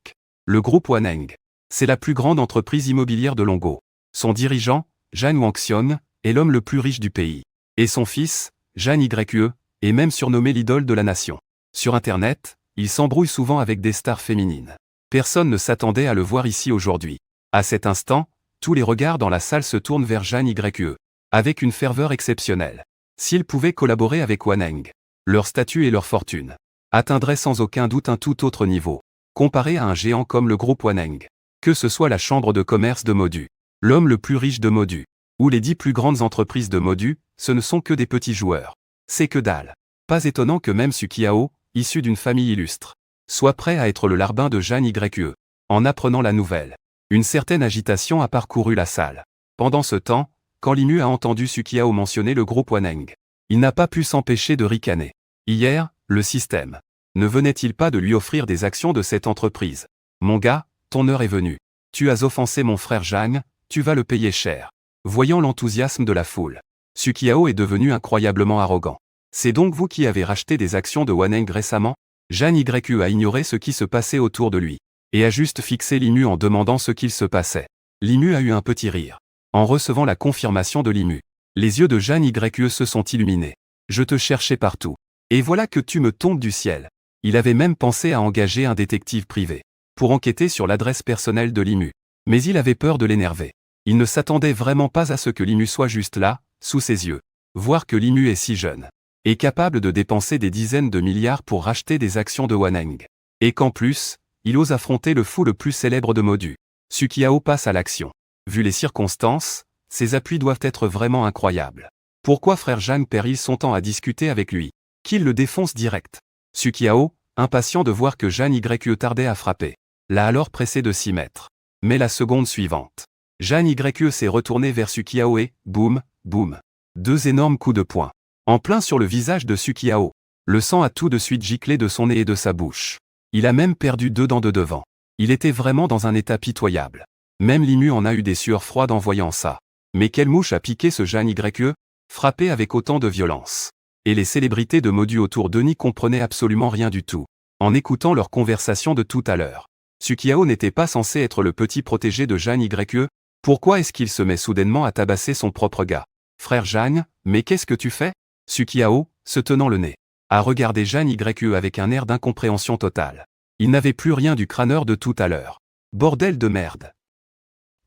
Le groupe Waneng. C'est la plus grande entreprise immobilière de Longo. Son dirigeant, Jan Wangxiong, est l'homme le plus riche du pays. Et son fils, Jeanne Yue, est même surnommé l'idole de la nation. Sur Internet, il s'embrouille souvent avec des stars féminines. Personne ne s'attendait à le voir ici aujourd'hui. À cet instant, tous les regards dans la salle se tournent vers Jeanne Yue, avec une ferveur exceptionnelle. S'ils pouvaient collaborer avec Waneng, leur statut et leur fortune atteindrait sans aucun doute un tout autre niveau. Comparé à un géant comme le groupe Waneng. Que ce soit la chambre de commerce de Modu, l'homme le plus riche de Modu, ou les 10 plus grandes entreprises de Modu, ce ne sont que des petits joueurs. C'est que dalle. Pas étonnant que même Sukiao, issu d'une famille illustre, soit prêt à être le larbin de Jeanne Yue. En apprenant la nouvelle, une certaine agitation a parcouru la salle. Pendant ce temps, quand Limu a entendu Sukiao mentionner le groupe Waneng, il n'a pas pu s'empêcher de ricaner. Hier, le système ne venait-il pas de lui offrir des actions de cette entreprise? Mon gars, ton heure est venue. Tu as offensé mon frère Zhang, tu vas le payer cher. Voyant l'enthousiasme de la foule, Sukiao est devenu incroyablement arrogant. C'est donc vous qui avez racheté des actions de Waneng récemment? Jeanne Yue a ignoré ce qui se passait autour de lui, et a juste fixé Limu en demandant ce qu'il se passait. Limu a eu un petit rire. En recevant la confirmation de Limu, les yeux de Jeanne Yue se sont illuminés. Je te cherchais partout. Et voilà que tu me tombes du ciel. Il avait même pensé à engager un détective privé pour enquêter sur l'adresse personnelle de Limu. Mais il avait peur de l'énerver. Il ne s'attendait vraiment pas à ce que Limu soit juste là, sous ses yeux. Voir que Limu est si jeune, et capable de dépenser des dizaines de milliards pour racheter des actions de Waneng. Et qu'en plus, il ose affronter le fou le plus célèbre de Modu. Sukiao passe à l'action. Vu les circonstances, ses appuis doivent être vraiment incroyables. Pourquoi frère Zhang perd-il son temps à discuter avec lui? Qu'il le défonce direct. Sukiao, impatient de voir que Jeanne Yue tardait à frapper, l'a alors pressé de s'y mettre. Mais la seconde suivante, Jeanne Yue s'est retournée vers Sukiao et, boum, boum. 2 énormes coups de poing. En plein sur le visage de Sukiao. Le sang a tout de suite giclé de son nez et de sa bouche. Il a même perdu 2 dents de devant. Il était vraiment dans un état pitoyable. Même Limu en a eu des sueurs froides en voyant ça. Mais quelle mouche a piqué ce Jeanne Yue, frappé avec autant de violence? Et les célébrités de Modu autour d'eux n'y comprenaient absolument rien du tout. En écoutant leur conversation de tout à l'heure, Sukiao n'était pas censé être le petit protégé de Jeanne Yue. Pourquoi est-ce qu'il se met soudainement à tabasser son propre gars? Frère Jeanne, mais qu'est-ce que tu fais? Sukiao, se tenant le nez, a regardé Jeanne Yue avec un air d'incompréhension totale. Il n'avait plus rien du crâneur de tout à l'heure. Bordel de merde.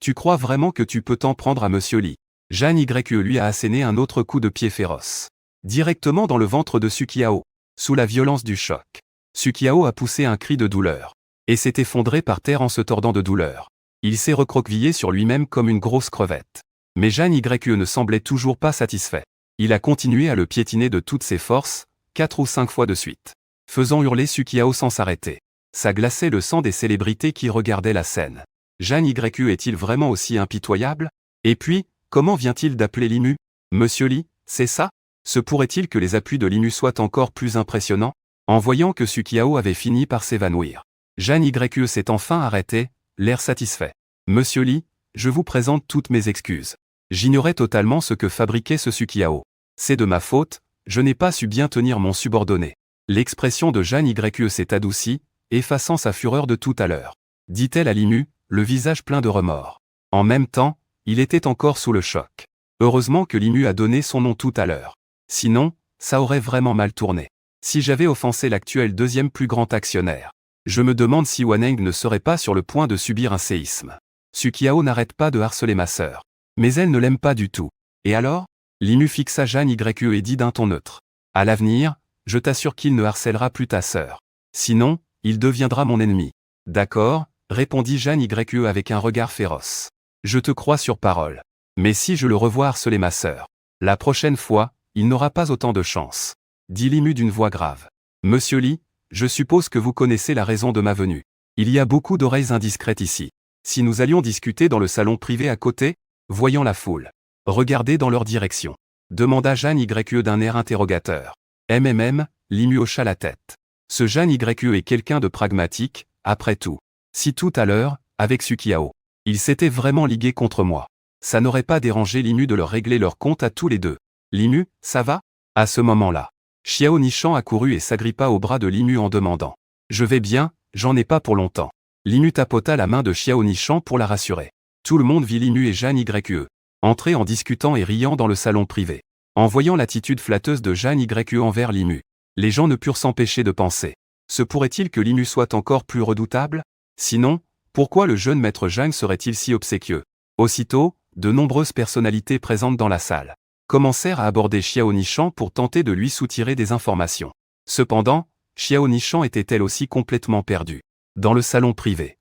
Tu crois vraiment que tu peux t'en prendre à Monsieur Li? Jeanne Yue lui a asséné un autre coup de pied féroce. Directement dans le ventre de Sukiao. Sous la violence du choc, Sukiao a poussé un cri de douleur. Et s'est effondré par terre en se tordant de douleur. Il s'est recroquevillé sur lui-même comme une grosse crevette. Mais Jeanne Yue ne semblait toujours pas satisfait. Il a continué à le piétiner de toutes ses forces, 4 ou 5 fois de suite, faisant hurler Sukiao sans s'arrêter. Ça glaçait le sang des célébrités qui regardaient la scène. Jeanne Yue est-il vraiment aussi impitoyable? Et puis, comment vient-il d'appeler Limu? Monsieur Li, c'est ça? Se pourrait-il que les appuis de Limu soient encore plus impressionnants? En voyant que Sukiao avait fini par s'évanouir, Jeanne Yue s'est enfin arrêtée, l'air satisfait. Monsieur Li, je vous présente toutes mes excuses. J'ignorais totalement ce que fabriquait ce Sukiao. C'est de ma faute, je n'ai pas su bien tenir mon subordonné. L'expression de Jeanne Yue s'est adoucie, effaçant sa fureur de tout à l'heure. Dit-elle à Limu, le visage plein de remords. En même temps, il était encore sous le choc. Heureusement que Limu a donné son nom tout à l'heure. Sinon, ça aurait vraiment mal tourné. Si j'avais offensé l'actuel 2e plus grand actionnaire, je me demande si Waneng ne serait pas sur le point de subir un séisme. Sukiao n'arrête pas de harceler ma sœur. Mais elle ne l'aime pas du tout. Et alors? Limu fixa Jeanne Yue et dit d'un ton neutre. À l'avenir, je t'assure qu'il ne harcèlera plus ta sœur. Sinon, il deviendra mon ennemi. D'accord, répondit Jeanne Yue avec un regard féroce. Je te crois sur parole. Mais si je le revois harceler ma sœur, la prochaine fois, il n'aura pas autant de chance. Dit Limu d'une voix grave. Monsieur Li, je suppose que vous connaissez la raison de ma venue. Il y a beaucoup d'oreilles indiscrètes ici. Si nous allions discuter dans le salon privé à côté? Voyant la foule regarder dans leur direction, demanda Jeanne Yue d'un air interrogateur. Limu hocha la tête. Ce Jeanne Yue est quelqu'un de pragmatique, après tout. Si tout à l'heure, avec Sukiao, ils s'étaient vraiment ligués contre moi, ça n'aurait pas dérangé Limu de leur régler leur compte à tous les deux. Limu, ça va? À ce moment-là, Xiao Nishan accourut et s'agrippa au bras de Limu en demandant. Je vais bien, j'en ai pas pour longtemps. Limu tapota la main de Xiao Nishan pour la rassurer. Tout le monde vit Limu et Jeanne Yue entrer en discutant et riant dans le salon privé. En voyant l'attitude flatteuse de Jeanne Yue envers Limu, les gens ne purent s'empêcher de penser. Se pourrait-il que Limu soit encore plus redoutable? Sinon, pourquoi le jeune maître Zhang serait-il si obséquieux? Aussitôt, de nombreuses personnalités présentes dans la salle commencèrent à aborder Xiao Nishan pour tenter de lui soutirer des informations. Cependant, Xiao Nishan était elle aussi complètement perdue. Dans le salon privé.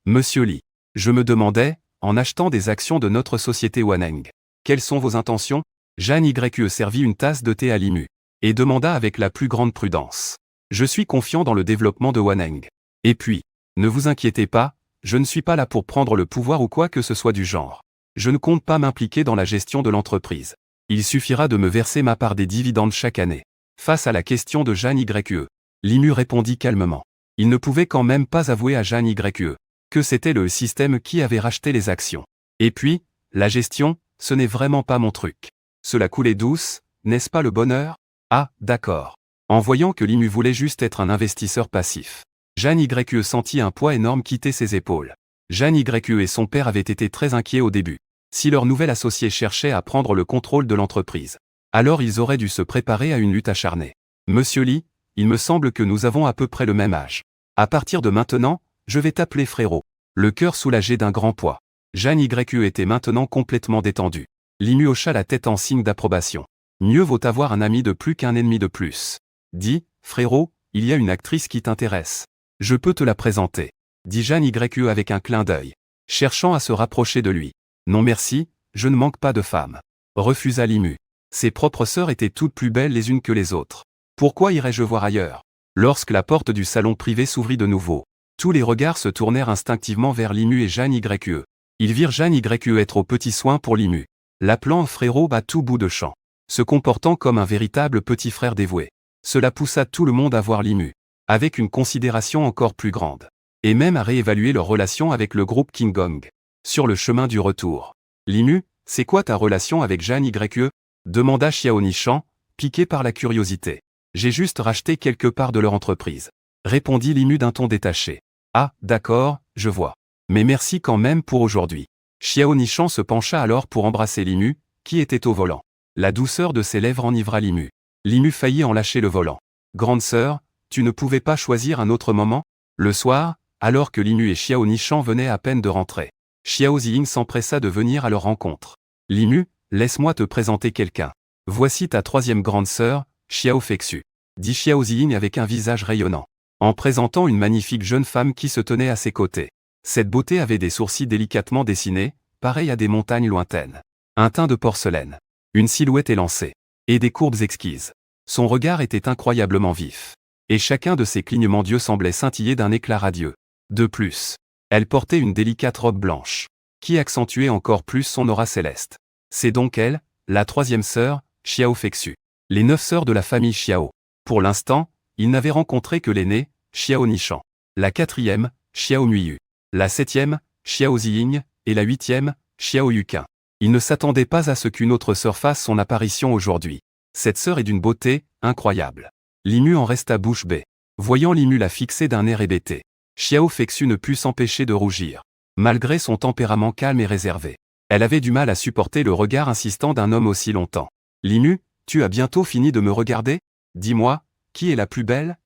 Monsieur Li. Je me demandais, en achetant des actions de notre société Waneng. Quelles sont vos intentions? Jeanne Yue servit une tasse de thé à Limu. Et demanda avec la plus grande prudence. Je suis confiant dans le développement de Waneng. Et puis, ne vous inquiétez pas, je ne suis pas là pour prendre le pouvoir ou quoi que ce soit du genre. Je ne compte pas m'impliquer dans la gestion de l'entreprise. Il suffira de me verser ma part des dividendes chaque année. Face à la question de Jeanne Yue, Limu répondit calmement. Il ne pouvait quand même pas avouer à Jeanne Yue que c'était le système qui avait racheté les actions. Et puis, la gestion, ce n'est vraiment pas mon truc. Cela coulait douce, n'est-ce pas le bonheur? Ah, d'accord. En voyant que Limu voulait juste être un investisseur passif, Jeanne Yue sentit un poids énorme quitter ses épaules. Jeanne Yue et son père avaient été très inquiets au début. Si leur nouvel associé cherchait à prendre le contrôle de l'entreprise, alors ils auraient dû se préparer à une lutte acharnée. Monsieur Li, il me semble que nous avons à peu près le même âge. À partir de maintenant, je vais t'appeler frérot. Le cœur soulagé d'un grand poids. Jeanne Yue était maintenant complètement détendue. Limu hocha la tête en signe d'approbation. Mieux vaut avoir un ami de plus qu'un ennemi de plus. Dis, frérot, il y a une actrice qui t'intéresse. Je peux te la présenter. Dit Jeanne Yue avec un clin d'œil, cherchant à se rapprocher de lui. Non merci, je ne manque pas de femmes. Refusa Limu. Ses propres sœurs étaient toutes plus belles les unes que les autres. Pourquoi irais-je voir ailleurs? Lorsque la porte du salon privé s'ouvrit de nouveau, tous les regards se tournèrent instinctivement vers Limu et Jeanne Yue. Ils virent Jeanne Yue être aux petits soins pour Limu, l'appelant frérot à tout bout de champ, se comportant comme un véritable petit frère dévoué. Cela poussa tout le monde à voir Limu, avec une considération encore plus grande, et même à réévaluer leur relation avec le groupe King Gong. Sur le chemin du retour. Limu, c'est quoi ta relation avec Jeanne Yue? Demanda Xiao Nishan, piqué par la curiosité. J'ai juste racheté quelques parts de leur entreprise. Répondit Limu d'un ton détaché. Ah, d'accord, je vois. Mais merci quand même pour aujourd'hui. Xiao Nishan se pencha alors pour embrasser Limu, qui était au volant. La douceur de ses lèvres enivra Limu. Limu faillit en lâcher le volant. Grande sœur, tu ne pouvais pas choisir un autre moment? Le soir, alors que Limu et Xiao Nishan venaient à peine de rentrer, Xiao Ziying s'empressa de venir à leur rencontre. Limu, laisse-moi te présenter quelqu'un. Voici ta troisième grande sœur, Xiao Fexu. Dit Xiao Ziying avec un visage rayonnant, en présentant une magnifique jeune femme qui se tenait à ses côtés. Cette beauté avait des sourcils délicatement dessinés, pareils à des montagnes lointaines. Un teint de porcelaine. Une silhouette élancée. Et des courbes exquises. Son regard était incroyablement vif. Et chacun de ses clignements d'yeux semblait scintiller d'un éclat radieux. De plus, elle portait une délicate robe blanche, qui accentuait encore plus son aura céleste. C'est donc elle, la troisième sœur, Xiao Fexu. Les 9 sœurs de la famille Xiao. Pour l'instant, il n'avait rencontré que l'aînée, Xiao Nishan. La quatrième, Xiao Muiyu. La septième, Xiao Ziying, et la huitième, Xiao Yuqin. Il ne s'attendait pas à ce qu'une autre sœur fasse son apparition aujourd'hui. Cette sœur est d'une beauté incroyable. Limu en resta bouche bée. Voyant Limu la fixer d'un air hébété, Xiao Fexu ne put s'empêcher de rougir. Malgré son tempérament calme et réservé, elle avait du mal à supporter le regard insistant d'un homme aussi longtemps. Limu, tu as bientôt fini de me regarder? Dis-moi, qui est la plus belle?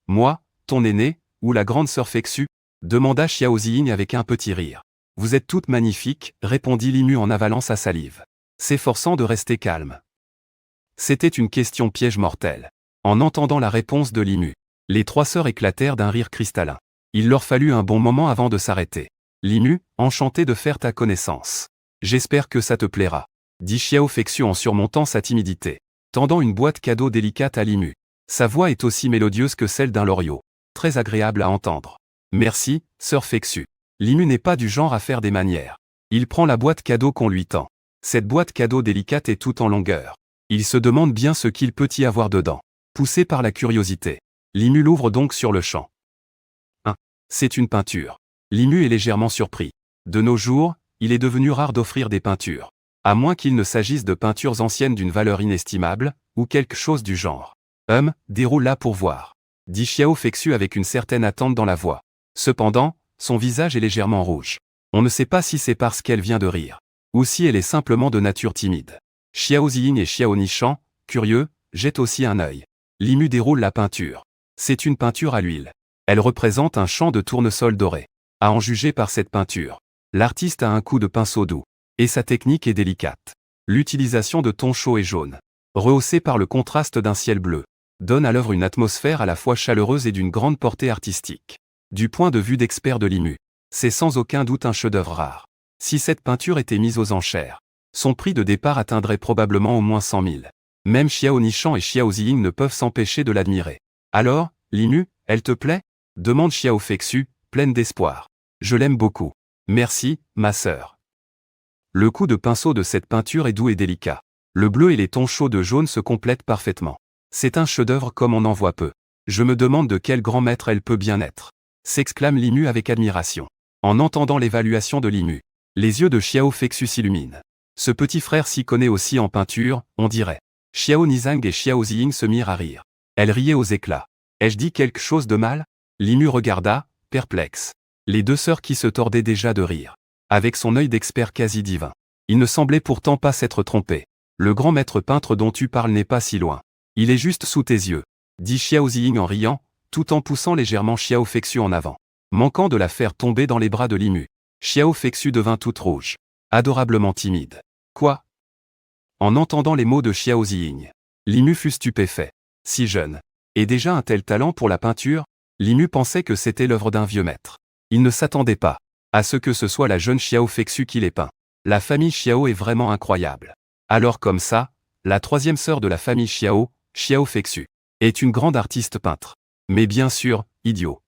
Moi, ton aînée, ou la grande sœur Fexu? Demanda Xiao Ziying avec un petit rire. Vous êtes toutes magnifiques, répondit Limu en avalant sa salive, s'efforçant de rester calme. C'était une question piège mortelle. En entendant la réponse de Limu, les 3 sœurs éclatèrent d'un rire cristallin. Il leur fallut un bon moment avant de s'arrêter. Limu, enchanté de faire ta connaissance. J'espère que ça te plaira. Dit Xiao Fexu en surmontant sa timidité, tendant une boîte cadeau délicate à Limu. Sa voix est aussi mélodieuse que celle d'un loriot. Très agréable à entendre. Merci, sœur Fexu. Limu n'est pas du genre à faire des manières. Il prend la boîte cadeau qu'on lui tend. Cette boîte cadeau délicate est toute en longueur. Il se demande bien ce qu'il peut y avoir dedans. Poussé par la curiosité, Limu l'ouvre donc sur le champ. 1. C'est une peinture. Limu est légèrement surpris. De nos jours, il est devenu rare d'offrir des peintures. À moins qu'il ne s'agisse de peintures anciennes d'une valeur inestimable, ou quelque chose du genre. Déroule là pour voir. Dit Xiao Fexu avec une certaine attente dans la voix. Cependant, son visage est légèrement rouge. On ne sait pas si c'est parce qu'elle vient de rire, ou si elle est simplement de nature timide. Xiao Ziying et Xiao Nishan, curieux, jettent aussi un œil. Limu déroule la peinture. C'est une peinture à l'huile. Elle représente un champ de tournesol doré. À en juger par cette peinture, l'artiste a un coup de pinceau doux. Et sa technique est délicate. L'utilisation de tons chauds et jaunes, rehaussés par le contraste d'un ciel bleu, donne à l'œuvre une atmosphère à la fois chaleureuse et d'une grande portée artistique. Du point de vue d'expert de Limu, c'est sans aucun doute un chef-d'œuvre rare. Si cette peinture était mise aux enchères, son prix de départ atteindrait probablement au moins 100 000. Même Xiao Nishan et Xiao Ziying ne peuvent s'empêcher de l'admirer. Alors, Limu, elle te plaît? Demande Xiao Fexu, pleine d'espoir. Je l'aime beaucoup. Merci, ma sœur. Le coup de pinceau de cette peinture est doux et délicat. Le bleu et les tons chauds de jaune se complètent parfaitement. C'est un chef-d'œuvre comme on en voit peu. Je me demande de quel grand maître elle peut bien être. S'exclame Limu avec admiration. En entendant l'évaluation de Limu, les yeux de Xiao Fexu s'illuminent. Ce petit frère s'y connaît aussi en peinture, on dirait. Xiao Nizang et Xiao Ziying se mirent à rire. Elle riait aux éclats. Ai-je dit quelque chose de mal? Limu regarda, perplexe, les deux sœurs qui se tordaient déjà de rire. Avec son œil d'expert quasi divin. Il ne semblait pourtant pas s'être trompé. Le grand maître peintre dont tu parles n'est pas si loin. Il est juste sous tes yeux, dit Xiao Ziying en riant, tout en poussant légèrement Xiao Fexu en avant. Manquant de la faire tomber dans les bras de Limu, Xiao Fexu devint toute rouge. Adorablement timide. Quoi? En entendant les mots de Xiao Ziying, Limu fut stupéfait. Si jeune, et déjà un tel talent pour la peinture, Limu pensait que c'était l'œuvre d'un vieux maître. Il ne s'attendait pas à ce que ce soit la jeune Xiao Fexu qui les peint. La famille Xiao est vraiment incroyable. Alors comme ça, la troisième sœur de la famille Xiao, Xiao Fexu, est une grande artiste peintre. Mais bien sûr, idiot.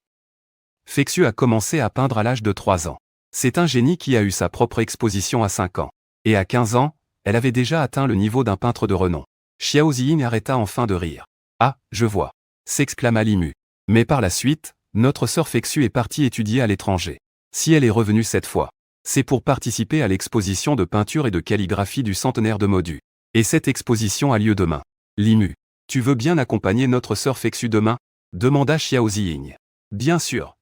Fexu a commencé à peindre à l'âge de 3 ans. C'est un génie qui a eu sa propre exposition à 5 ans. Et à 15 ans, elle avait déjà atteint le niveau d'un peintre de renom. Xiao Ziying arrêta enfin de rire. Ah, je vois, s'exclama Limu. Mais par la suite, notre sœur Fexu est partie étudier à l'étranger. Si elle est revenue cette fois, c'est pour participer à l'exposition de peinture et de calligraphie du centenaire de Modu. Et cette exposition a lieu demain. Limu, tu veux bien accompagner notre sœur Fexu demain? Demanda Xiao Ziying. Bien sûr.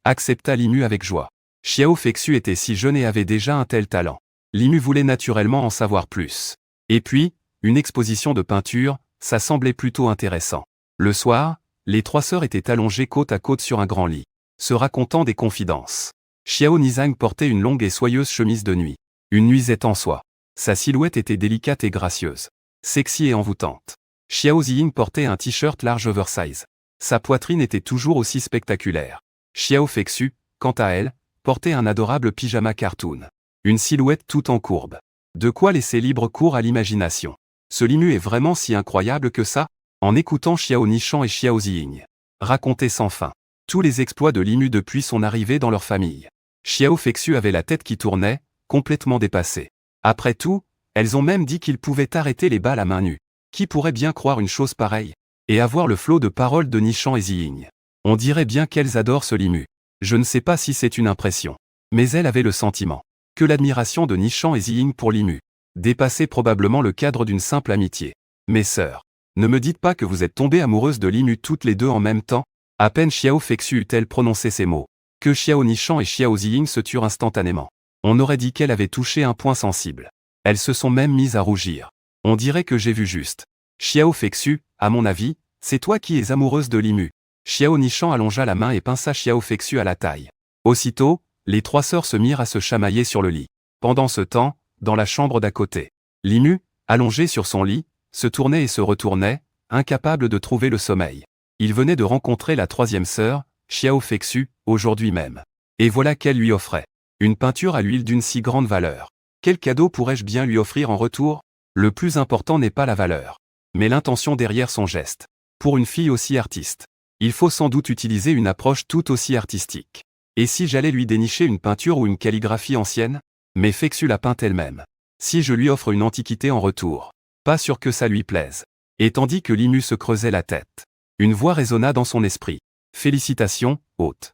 Accepta Limu avec joie. Xiao Fexu était si jeune et avait déjà un tel talent. Limu voulait naturellement en savoir plus. Et puis, une exposition de peinture, ça semblait plutôt intéressant. Le soir, les trois sœurs étaient allongées côte à côte sur un grand lit, se racontant des confidences. Xiao Nizang portait une longue et soyeuse chemise de nuit. Une nuisette en soie. Sa silhouette était délicate et gracieuse. Sexy et envoûtante. Xiao Ziying portait un t-shirt large oversize. Sa poitrine était toujours aussi spectaculaire. Xiao Fexu, quant à elle, portait un adorable pyjama cartoon. Une silhouette tout en courbe. De quoi laisser libre cours à l'imagination. Ce Limu est vraiment si incroyable que ça? En écoutant Xiao Nishan et Xiao Ziying raconter sans fin tous les exploits de Limu depuis son arrivée dans leur famille, Xiao Fexu avait la tête qui tournait, complètement dépassée. Après tout, elles ont même dit qu'ils pouvaient arrêter les balles à main nue. Qui pourrait bien croire une chose pareille? Et avoir le flot de paroles de Nishan et Ziying. On dirait bien qu'elles adorent ce Limu. Je ne sais pas si c'est une impression, mais elle avait le sentiment que l'admiration de Nishan et Ziying pour Limu dépassait probablement le cadre d'une simple amitié. Mes sœurs, ne me dites pas que vous êtes tombées amoureuses de Limu toutes les deux en même temps. À peine Xiao Fexu eut-elle prononcé ces mots, que Xiao Nishan et Xiao Ziying se turent instantanément. On aurait dit qu'elle avait touché un point sensible. Elles se sont même mises à rougir. On dirait que j'ai vu juste. Xiao Fexu, à mon avis, c'est toi qui es amoureuse de Limu. Xiao Nishan allongea la main et pinça Xiao Fexu à la taille. Aussitôt, les trois sœurs se mirent à se chamailler sur le lit. Pendant ce temps, dans la chambre d'à côté, Limu, allongé sur son lit, se tournait et se retournait, incapable de trouver le sommeil. Il venait de rencontrer la troisième sœur, Xiao Fexu, aujourd'hui même. Et voilà qu'elle lui offrait une peinture à l'huile d'une si grande valeur. Quel cadeau pourrais-je bien lui offrir en retour? Le plus important n'est pas la valeur, mais l'intention derrière son geste. Pour une fille aussi artiste, il faut sans doute utiliser une approche tout aussi artistique. Et si j'allais lui dénicher une peinture ou une calligraphie ancienne? Mais Fexu la peint elle-même. Si je lui offre une antiquité en retour, pas sûr que ça lui plaise. Et tandis que Limu se creusait la tête, une voix résonna dans son esprit. Félicitations, hôte.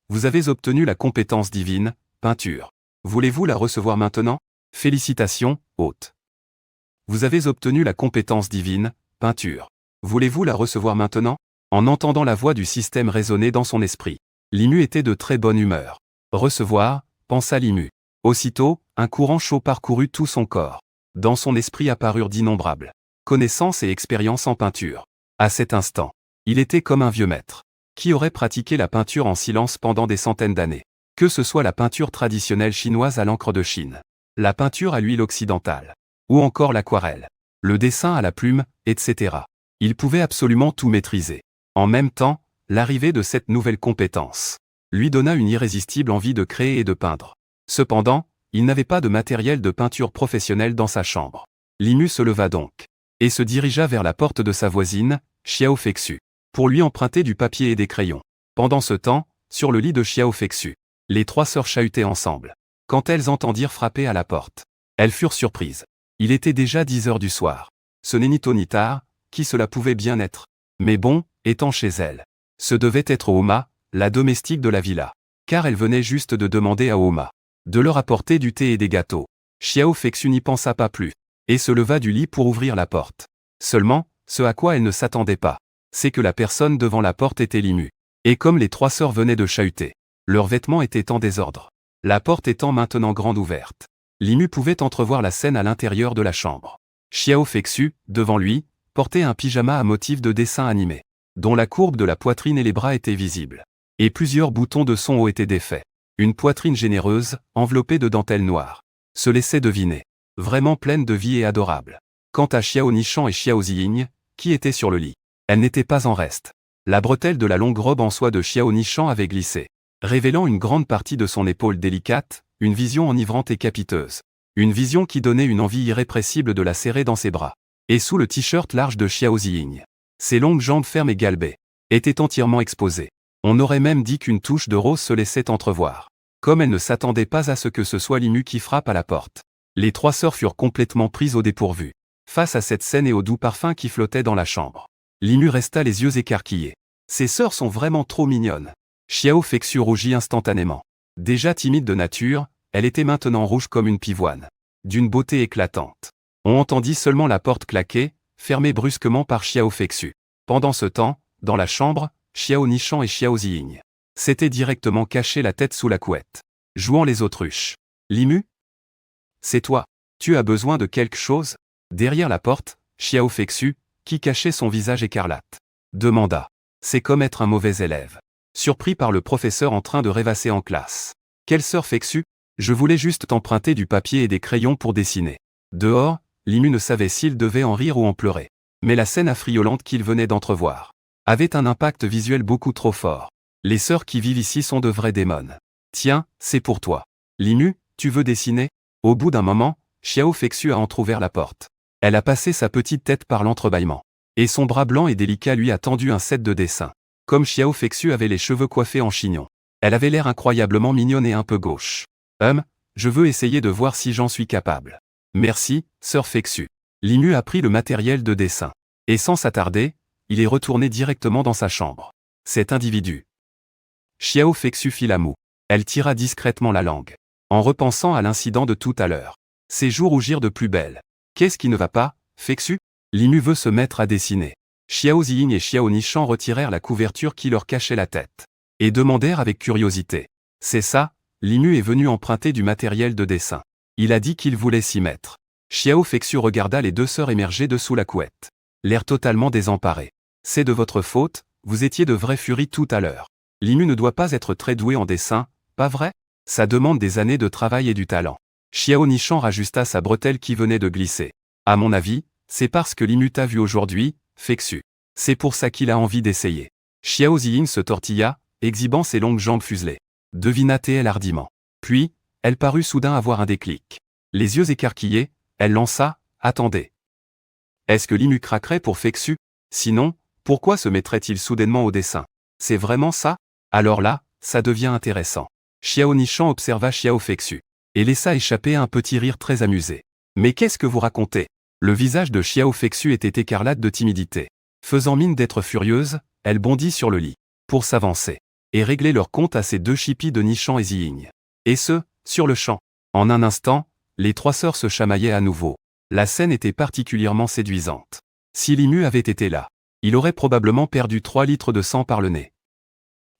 Vous avez obtenu la compétence divine, peinture. Voulez-vous la recevoir maintenant? Félicitations, hôte. Vous avez obtenu la compétence divine, peinture. Voulez-vous la recevoir maintenant? En entendant la voix du système résonner dans son esprit, Limu était de très bonne humeur. Recevoir, pensa Limu. Aussitôt, un courant chaud parcourut tout son corps. Dans son esprit apparurent d'innombrables connaissances et expériences en peinture. À cet instant, il était comme un vieux maître, qui aurait pratiqué la peinture en silence pendant des centaines d'années. Que ce soit la peinture traditionnelle chinoise à l'encre de Chine, la peinture à l'huile occidentale, ou encore l'aquarelle, le dessin à la plume, etc. Il pouvait absolument tout maîtriser. En même temps, l'arrivée de cette nouvelle compétence lui donna une irrésistible envie de créer et de peindre. Cependant, il n'avait pas de matériel de peinture professionnel dans sa chambre. Li Mu se leva donc et se dirigea vers la porte de sa voisine, Xiao Fexu, pour lui emprunter du papier et des crayons. Pendant ce temps, sur le lit de Xiao Fexu, les trois sœurs chahutaient ensemble. Quand elles entendirent frapper à la porte, elles furent surprises. Il était déjà 10 heures du soir. Ce n'est ni tôt ni tard, qui cela pouvait bien être. Mais bon, étant chez elle, ce devait être Oma, la domestique de la villa. Car elle venait juste de demander à Oma de leur apporter du thé et des gâteaux. Xiao Fexu n'y pensa pas plus, et se leva du lit pour ouvrir la porte. Seulement, ce à quoi elle ne s'attendait pas, c'est que la personne devant la porte était Li Mu. Et comme les trois sœurs venaient de chahuter, leurs vêtements étaient en désordre. La porte étant maintenant grande ouverte, Li Mu pouvait entrevoir la scène à l'intérieur de la chambre. Xiao Fexu, devant lui, portait un pyjama à motif de dessin animé, dont la courbe de la poitrine et les bras étaient visibles. Et plusieurs boutons de son haut étaient défaits. Une poitrine généreuse, enveloppée de dentelle noire, se laissait deviner, vraiment pleine de vie et adorable. Quant à Xiao Nishan et Xiao Ziying, qui étaient sur le lit, elles n'étaient pas en reste. La bretelle de la longue robe en soie de Xiao Nishan avait glissé, révélant une grande partie de son épaule délicate, une vision enivrante et capiteuse. Une vision qui donnait une envie irrépressible de la serrer dans ses bras. Et sous le t-shirt large de Xiao Ziying, ses longues jambes fermes et galbées étaient entièrement exposées. On aurait même dit qu'une touche de rose se laissait entrevoir. Comme elle ne s'attendait pas à ce que ce soit Li Mu qui frappe à la porte, les trois sœurs furent complètement prises au dépourvu. Face à cette scène et au doux parfum qui flottait dans la chambre, Li Mu resta les yeux écarquillés. Ces sœurs sont vraiment trop mignonnes. Xiao Fexu rougit instantanément. Déjà timide de nature, elle était maintenant rouge comme une pivoine, d'une beauté éclatante. On entendit seulement la porte claquer, fermée brusquement par Xiao Fexu. Pendant ce temps, dans la chambre, Xiao Nishan et Xiao Ziying s'étaient directement cachés la tête sous la couette, jouant les autruches. Li Mu ? C'est toi. Tu as besoin de quelque chose ? Derrière la porte, Xiao Fexu, qui cachait son visage écarlate, demanda. C'est comme être un mauvais élève, surpris par le professeur en train de rêvasser en classe. Quelle sœur Fexu ? Je voulais juste t'emprunter du papier et des crayons pour dessiner. Dehors, Li Mu ne savait s'il devait en rire ou en pleurer. Mais la scène affriolante qu'il venait d'entrevoir avait un impact visuel beaucoup trop fort. Les sœurs qui vivent ici sont de vraies démones. Tiens, c'est pour toi. Li Mu, tu veux dessiner ? Au bout d'un moment, Xiao Fexu a entrouvert la porte. Elle a passé sa petite tête par l'entrebâillement. Et son bras blanc et délicat lui a tendu un set de dessin. Comme Xiao Fexu avait les cheveux coiffés en chignon, elle avait l'air incroyablement mignonne et un peu gauche. Je veux essayer de voir si j'en suis capable. Merci, sœur Fexu. Li Mu a pris le matériel de dessin. Et sans s'attarder, il est retourné directement dans sa chambre. Cet individu. Xiao Fexu fit la moue. Elle tira discrètement la langue, en repensant à l'incident de tout à l'heure. Ses joues rougirent de plus belle. Qu'est-ce qui ne va pas, Fexu ? Li Mu veut se mettre à dessiner. Xiao Ziying et Xiao Nishan retirèrent la couverture qui leur cachait la tête, et demandèrent avec curiosité. C'est ça ? Li Mu est venu emprunter du matériel de dessin. Il a dit qu'il voulait s'y mettre. Xiao Fexu regarda les deux sœurs émerger de sous la couette, l'air totalement désemparé. C'est de votre faute, vous étiez de vraie furie tout à l'heure. Li Mu ne doit pas être très doué en dessin, pas vrai ? Ça demande des années de travail et du talent. Xiao Nishan rajusta sa bretelle qui venait de glisser. À mon avis, c'est parce que Li Mu t'a vu aujourd'hui, Fexu. C'est pour ça qu'il a envie d'essayer. Xiao Ziying se tortilla, exhibant ses longues jambes fuselées. Devina-t-elle hardiment. Puis, elle parut soudain avoir un déclic. Les yeux écarquillés, elle lança « Attendez. Est-ce que Li Mu craquerait pour Fexu ? Sinon, pourquoi se mettrait-il soudainement au dessin ? C'est vraiment ça ? Alors là, ça devient intéressant. » Xiao Nishan observa Xiao Fexu, et laissa échapper un petit rire très amusé. « Mais qu'est-ce que vous racontez ? » Le visage de Xiao Fexu était écarlate de timidité. Faisant mine d'être furieuse, elle bondit sur le lit, pour s'avancer, et régler leur compte à ses deux chippies de Nishan et Ziying. Et ce, sur le champ. En un instant, les trois sœurs se chamaillaient à nouveau. La scène était particulièrement séduisante. Si Li Mu avait été là, il aurait probablement perdu 3 litres de sang par le nez.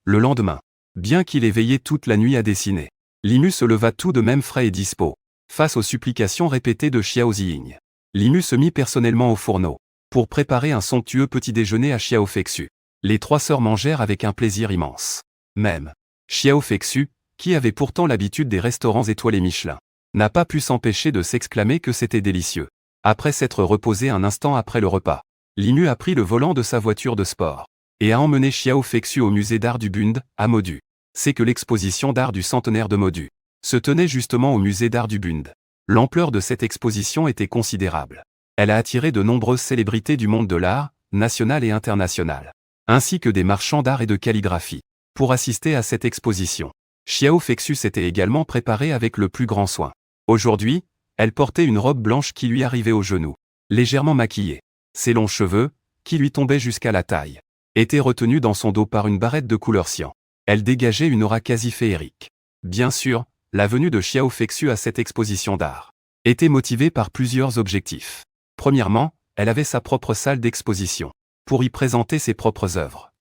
Le lendemain, bien qu'il ait veillé toute la nuit à dessiner, Li Mu se leva tout de même frais et dispo. Face aux supplications répétées de Xiao Ziying, Li Mu se mit personnellement au fourneau, pour préparer un somptueux petit déjeuner à Xiao Fexu. Les trois sœurs mangèrent avec un plaisir immense. Même Xiao Fexu, qui avait pourtant l'habitude des restaurants étoilés Michelin, n'a pas pu s'empêcher de s'exclamer que c'était délicieux. Après s'être reposé un instant après le repas, Limu a pris le volant de sa voiture de sport et a emmené Xiao Fexu au musée d'art du Bund, à Modu. C'est que l'exposition d'art du centenaire de Modu se tenait justement au musée d'art du Bund. L'ampleur de cette exposition était considérable. Elle a attiré de nombreuses célébrités du monde de l'art, national et international, ainsi que des marchands d'art et de calligraphie, pour assister à cette exposition. Xiao Fexu s'était également préparée avec le plus grand soin. Aujourd'hui, elle portait une robe blanche qui lui arrivait aux genoux, légèrement maquillée. Ses longs cheveux, qui lui tombaient jusqu'à la taille, étaient retenus dans son dos par une barrette de couleur cyan. Elle dégageait une aura quasi féerique. Bien sûr, la venue de Xiao Fexu à cette exposition d'art était motivée par plusieurs objectifs. Premièrement, elle avait sa propre salle d'exposition, pour y présenter ses propres œuvres.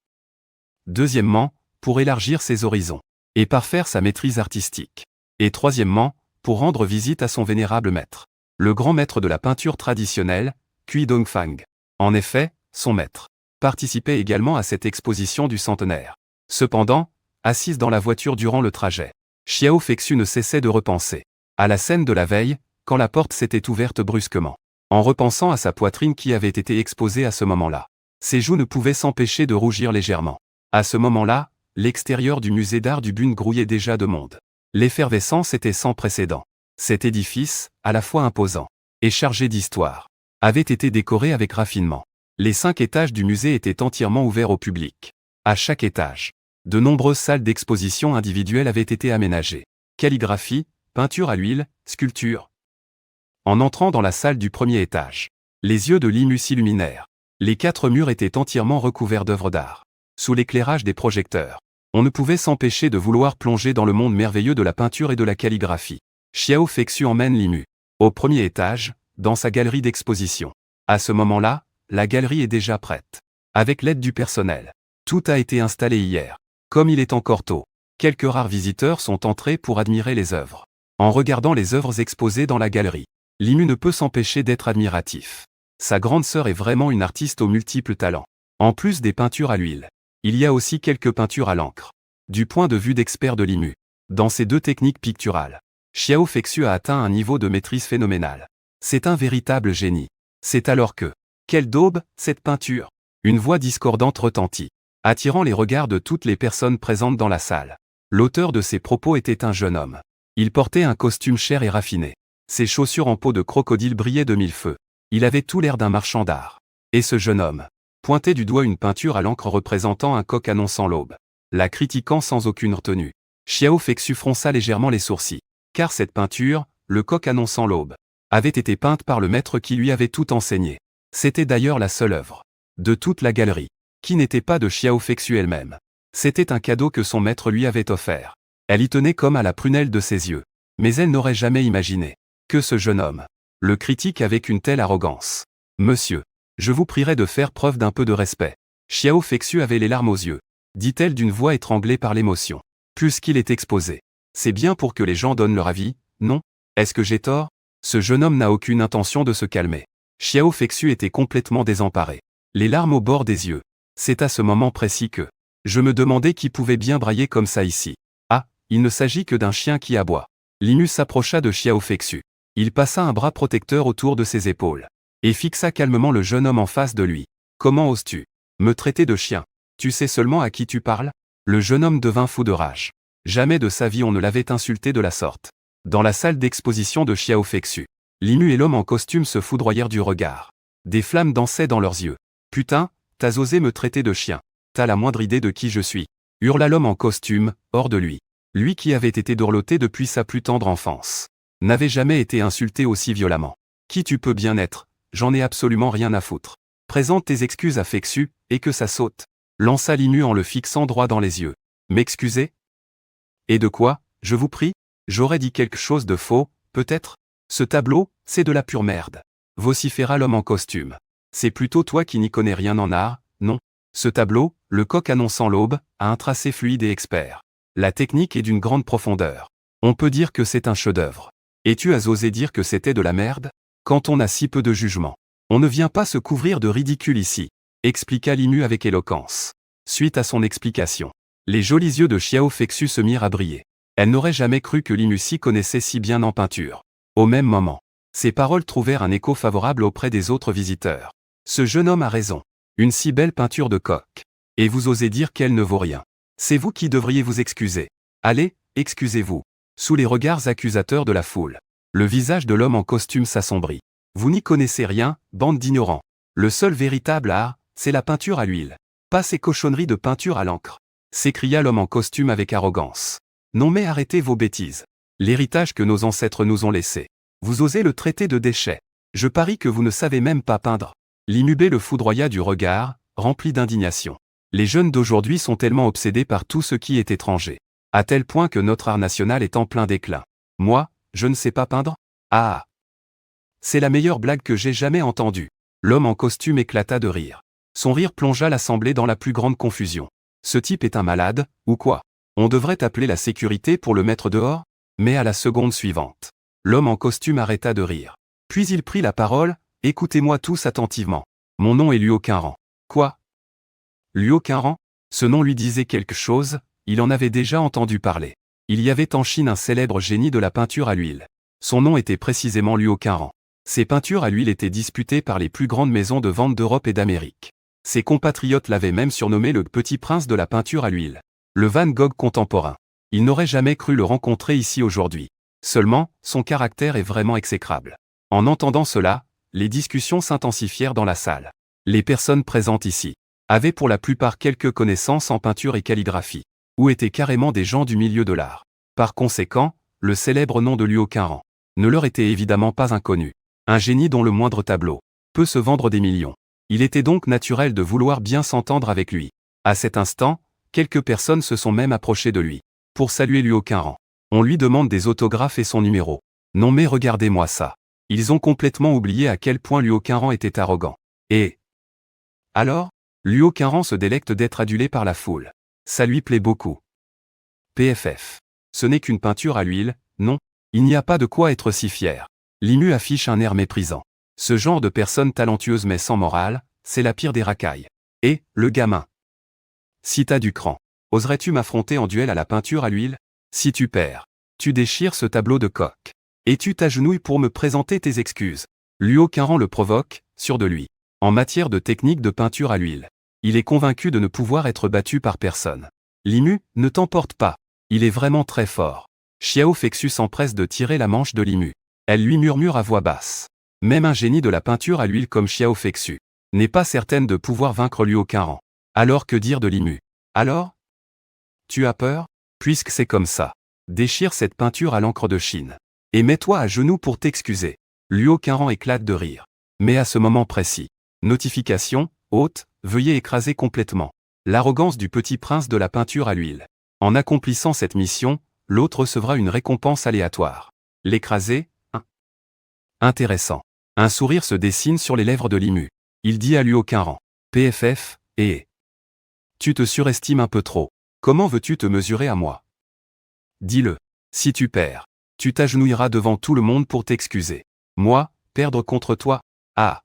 Deuxièmement, pour élargir ses horizons, et parfaire sa maîtrise artistique. Et troisièmement, pour rendre visite à son vénérable maître, le grand maître de la peinture traditionnelle, Cui Dongfang. En effet, son maître participait également à cette exposition du centenaire. Cependant, assise dans la voiture durant le trajet, Xiao Fexu ne cessait de repenser à la scène de la veille, quand la porte s'était ouverte brusquement. En repensant à sa poitrine qui avait été exposée à ce moment-là, ses joues ne pouvaient s'empêcher de rougir légèrement. À ce moment-là, l'extérieur du musée d'art du Bund grouillait déjà de monde. L'effervescence était sans précédent. Cet édifice, à la fois imposant et chargé d'histoire, avait été décoré avec raffinement. Les 5 étages du musée étaient entièrement ouverts au public. À chaque étage, de nombreuses salles d'exposition individuelles avaient été aménagées. Calligraphie, peinture à l'huile, sculpture. En entrant dans la salle du premier étage, les yeux de Limu s'illuminèrent. Les 4 murs étaient entièrement recouverts d'œuvres d'art. Sous l'éclairage des projecteurs, on ne pouvait s'empêcher de vouloir plonger dans le monde merveilleux de la peinture et de la calligraphie. Xiao Fexu emmène Limu au premier étage, dans sa galerie d'exposition. À ce moment-là, la galerie est déjà prête. Avec l'aide du personnel, tout a été installé hier. Comme il est encore tôt, quelques rares visiteurs sont entrés pour admirer les œuvres. En regardant les œuvres exposées dans la galerie, Limu ne peut s'empêcher d'être admiratif. Sa grande sœur est vraiment une artiste aux multiples talents. En plus des peintures à l'huile, il y a aussi quelques peintures à l'encre. Du point de vue d'expert de Limu, dans ces 2 techniques picturales, Xiao Fexu a atteint un niveau de maîtrise phénoménal. C'est un véritable génie. C'est alors que, quelle daube, cette peinture! Une voix discordante retentit, attirant les regards de toutes les personnes présentes dans la salle. L'auteur de ces propos était un jeune homme. Il portait un costume cher et raffiné. Ses chaussures en peau de crocodile brillaient de 1000 feux. Il avait tout l'air d'un marchand d'art. Et ce jeune homme pointait du doigt une peinture à l'encre représentant un coq annonçant l'aube, la critiquant sans aucune retenue. Xiao Fexu fronça légèrement les sourcils, car cette peinture, le coq annonçant l'aube, avait été peinte par le maître qui lui avait tout enseigné. C'était d'ailleurs la seule œuvre de toute la galerie qui n'était pas de Xiao Fexu elle-même. C'était un cadeau que son maître lui avait offert. Elle y tenait comme à la prunelle de ses yeux. Mais elle n'aurait jamais imaginé que ce jeune homme le critique avec une telle arrogance. « Monsieur, je vous prierai de faire preuve d'un peu de respect. » Xiao Fexu avait les larmes aux yeux, dit-elle d'une voix étranglée par l'émotion. « Puisqu'il est exposé, c'est bien pour que les gens donnent leur avis, non? Est-ce que j'ai tort ?» Ce jeune homme n'a aucune intention de se calmer. Xiao Fexu était complètement désemparé, les larmes au bord des yeux. C'est à ce moment précis que je me demandais qui pouvait bien brailler comme ça ici. Ah, il ne s'agit que d'un chien qui aboie. Limu s'approcha de Xiao Fexu. Il passa un bras protecteur autour de ses épaules et fixa calmement le jeune homme en face de lui. « Comment oses-tu me traiter de chien? Tu sais seulement à qui tu parles ?» Le jeune homme devint fou de rage. Jamais de sa vie on ne l'avait insulté de la sorte. Dans la salle d'exposition de Xiao Fexu, Limu et l'homme en costume se foudroyèrent du regard. Des flammes dansaient dans leurs yeux. « Putain, t'as osé me traiter de chien. T'as la moindre idée de qui je suis ?» hurla l'homme en costume, hors de lui. Lui qui avait été dorloté depuis sa plus tendre enfance n'avait jamais été insulté aussi violemment. « Qui tu peux bien être? J'en ai absolument rien à foutre. Présente tes excuses à Fexu, et que ça saute. » lança Limu en le fixant droit dans les yeux. « M'excuser? Et de quoi, je vous prie? J'aurais dit quelque chose de faux, peut-être? Ce tableau, c'est de la pure merde. » vociféra l'homme en costume. « C'est plutôt toi qui n'y connais rien en art, non? Ce tableau, le coq annonçant l'aube, a un tracé fluide et expert. La technique est d'une grande profondeur. On peut dire que c'est un chef-d'œuvre. Et tu as osé dire que c'était de la merde? Quand on a si peu de jugement, on ne vient pas se couvrir de ridicule ici, expliqua Limu avec éloquence. Suite à son explication, les jolis yeux de Xiao Fexu se mirent à briller. Elle n'aurait jamais cru que Limu s'y connaissait si bien en peinture. Au même moment, ces paroles trouvèrent un écho favorable auprès des autres visiteurs. Ce jeune homme a raison. Une si belle peinture de coq. Et vous osez dire qu'elle ne vaut rien. C'est vous qui devriez vous excuser. Allez, excusez-vous. Sous les regards accusateurs de la foule, le visage de l'homme en costume s'assombrit. Vous n'y connaissez rien, bande d'ignorants. Le seul véritable art, c'est la peinture à l'huile. Pas ces cochonneries de peinture à l'encre. S'écria l'homme en costume avec arrogance. Non mais arrêtez vos bêtises. L'héritage que nos ancêtres nous ont laissé. Vous osez le traiter de déchet. Je parie que vous ne savez même pas peindre. L'Immubé le foudroya du regard, rempli d'indignation. Les jeunes d'aujourd'hui sont tellement obsédés par tout ce qui est étranger. À tel point que notre art national est en plein déclin. Moi, je ne sais pas peindre? Ah! C'est la meilleure blague que j'ai jamais entendue. L'homme en costume éclata de rire. Son rire plongea l'assemblée dans la plus grande confusion. Ce type est un malade, ou quoi? On devrait appeler la sécurité pour le mettre dehors? Mais à la seconde suivante, l'homme en costume arrêta de rire. Puis il prit la parole, écoutez-moi tous attentivement. Mon nom est Luo Quinran. Quoi? Luo Quinran? Ce nom lui disait quelque chose, il en avait déjà entendu parler. Il y avait en Chine un célèbre génie de la peinture à l'huile. Son nom était précisément Luo Quinran. Ses peintures à l'huile étaient disputées par les plus grandes maisons de vente d'Europe et d'Amérique. Ses compatriotes l'avaient même surnommé le petit prince de la peinture à l'huile. Le Van Gogh contemporain. Il n'aurait jamais cru le rencontrer ici aujourd'hui. Seulement, son caractère est vraiment exécrable. En entendant cela, les discussions s'intensifièrent dans la salle. Les personnes présentes ici avaient pour la plupart quelques connaissances en peinture et calligraphie, ou étaient carrément des gens du milieu de l'art. Par conséquent, le célèbre nom de Luo Quinran ne leur était évidemment pas inconnu. Un génie dont le moindre tableau peut se vendre des millions. Il était donc naturel de vouloir bien s'entendre avec lui. À cet instant, quelques personnes se sont même approchées de lui pour saluer Luo Quinran. On lui demande des autographes et son numéro. Non mais regardez-moi ça. Ils ont complètement oublié à quel point Luo Quinran était arrogant. Et alors, Luo Quinran se délecte d'être adulé par la foule. Ça lui plaît beaucoup. PFF. Ce n'est qu'une peinture à l'huile, non? Il n'y a pas de quoi être si fier. L'Imu affiche un air méprisant. Ce genre de personne talentueuse mais sans morale, c'est la pire des racailles. Et, le gamin. Si t'as du cran, oserais-tu m'affronter en duel à la peinture à l'huile? Si tu perds, tu déchires ce tableau de coq. Et tu t'agenouilles pour me présenter tes excuses. Luo Quinran le provoque, sûr de lui. En matière de technique de peinture à l'huile, il est convaincu de ne pouvoir être battu par personne. L'Imu, ne t'emporte pas. Il est vraiment très fort. Xiao Fexu s'empresse de tirer la manche de l'Imu. Elle lui murmure à voix basse. Même un génie de la peinture à l'huile comme Xiao Fexu n'est pas certaine de pouvoir vaincre Luo Quinran. Alors que dire de l'Imu? Alors? Tu as peur? Puisque c'est comme ça. Déchire cette peinture à l'encre de Chine. Et mets-toi à genoux pour t'excuser. Luo Quinran éclate de rire. Mais à ce moment précis. Notification, hôte, veuillez écraser complètement l'arrogance du petit prince de la peinture à l'huile. En accomplissant cette mission, l'autre recevra une récompense aléatoire. L'écraser? Intéressant. Un sourire se dessine sur les lèvres de l'Imu. Il dit à Luo Quinran. PFF, tu te surestimes un peu trop. Comment veux-tu te mesurer à moi? Dis-le. Si tu perds, tu t'agenouilleras devant tout le monde pour t'excuser. Moi, perdre contre toi? Ah!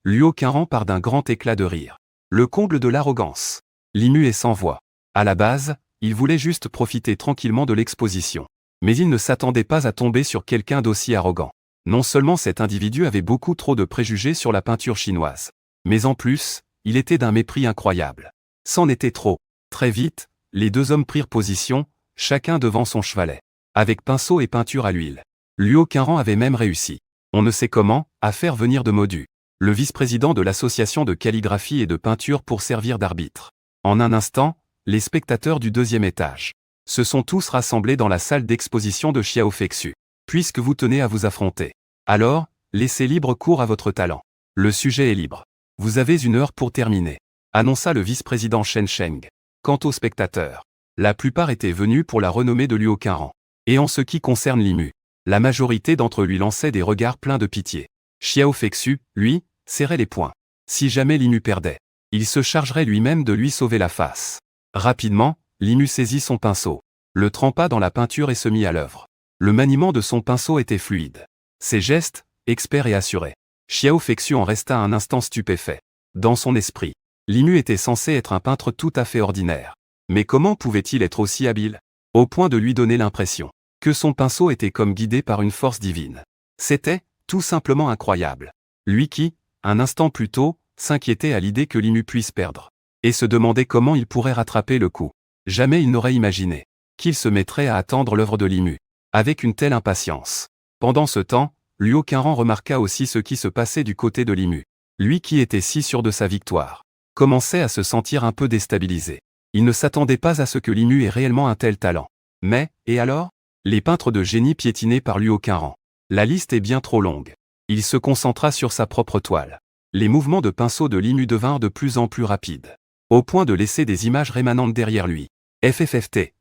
Luo Quinran part d'un grand éclat de rire. Le comble de l'arrogance. L'Imu est sans voix. À la base, il voulait juste profiter tranquillement de l'exposition. Mais il ne s'attendait pas à tomber sur quelqu'un d'aussi arrogant. Non seulement cet individu avait beaucoup trop de préjugés sur la peinture chinoise, mais en plus, il était d'un mépris incroyable. C'en était trop. Très vite, les deux hommes prirent position, chacun devant son chevalet, avec pinceau et peinture à l'huile. Luo Quinran avait même réussi, on ne sait comment, à faire venir de Modu, le vice-président de l'association de calligraphie et de peinture pour servir d'arbitre. En un instant, les spectateurs du deuxième étage se sont tous rassemblés dans la salle d'exposition de Xiao Fexu. Puisque vous tenez à vous affronter, alors, laissez libre cours à votre talent. Le sujet est libre. Vous avez 1 heure pour terminer, annonça le vice-président Shen Sheng. Quant aux spectateurs, la plupart étaient venus pour la renommée de Luo Quinran. Et en ce qui concerne l'Imu, la majorité d'entre eux lui lançaient des regards pleins de pitié. Xiao Fexu, lui, serrait les poings. Si jamais l'Imu perdait, il se chargerait lui-même de lui sauver la face. Rapidement, l'Imu saisit son pinceau, le trempa dans la peinture et se mit à l'œuvre. Le maniement de son pinceau était fluide. Ses gestes, experts et assurés. Xiao Fexu en resta un instant stupéfait. Dans son esprit, l'Imu était censé être un peintre tout à fait ordinaire. Mais comment pouvait-il être aussi habile? Au point de lui donner l'impression que son pinceau était comme guidé par une force divine. C'était, tout simplement incroyable. Lui qui, un instant plus tôt, s'inquiétait à l'idée que Limu puisse perdre. Et se demandait comment il pourrait rattraper le coup. Jamais il n'aurait imaginé qu'il se mettrait à attendre l'œuvre de Limu avec une telle impatience. Pendant ce temps, Luo Qinran remarqua aussi ce qui se passait du côté de Limu. Lui qui était si sûr de sa victoire commençait à se sentir un peu déstabilisé. Il ne s'attendait pas à ce que Limu ait réellement un tel talent. Mais, et alors? Les peintres de génie piétinés par Luo Qinran. La liste est bien trop longue. Il se concentra sur sa propre toile. Les mouvements de pinceau de Limu devinrent de plus en plus rapides, au point de laisser des images rémanentes derrière lui. FFFT.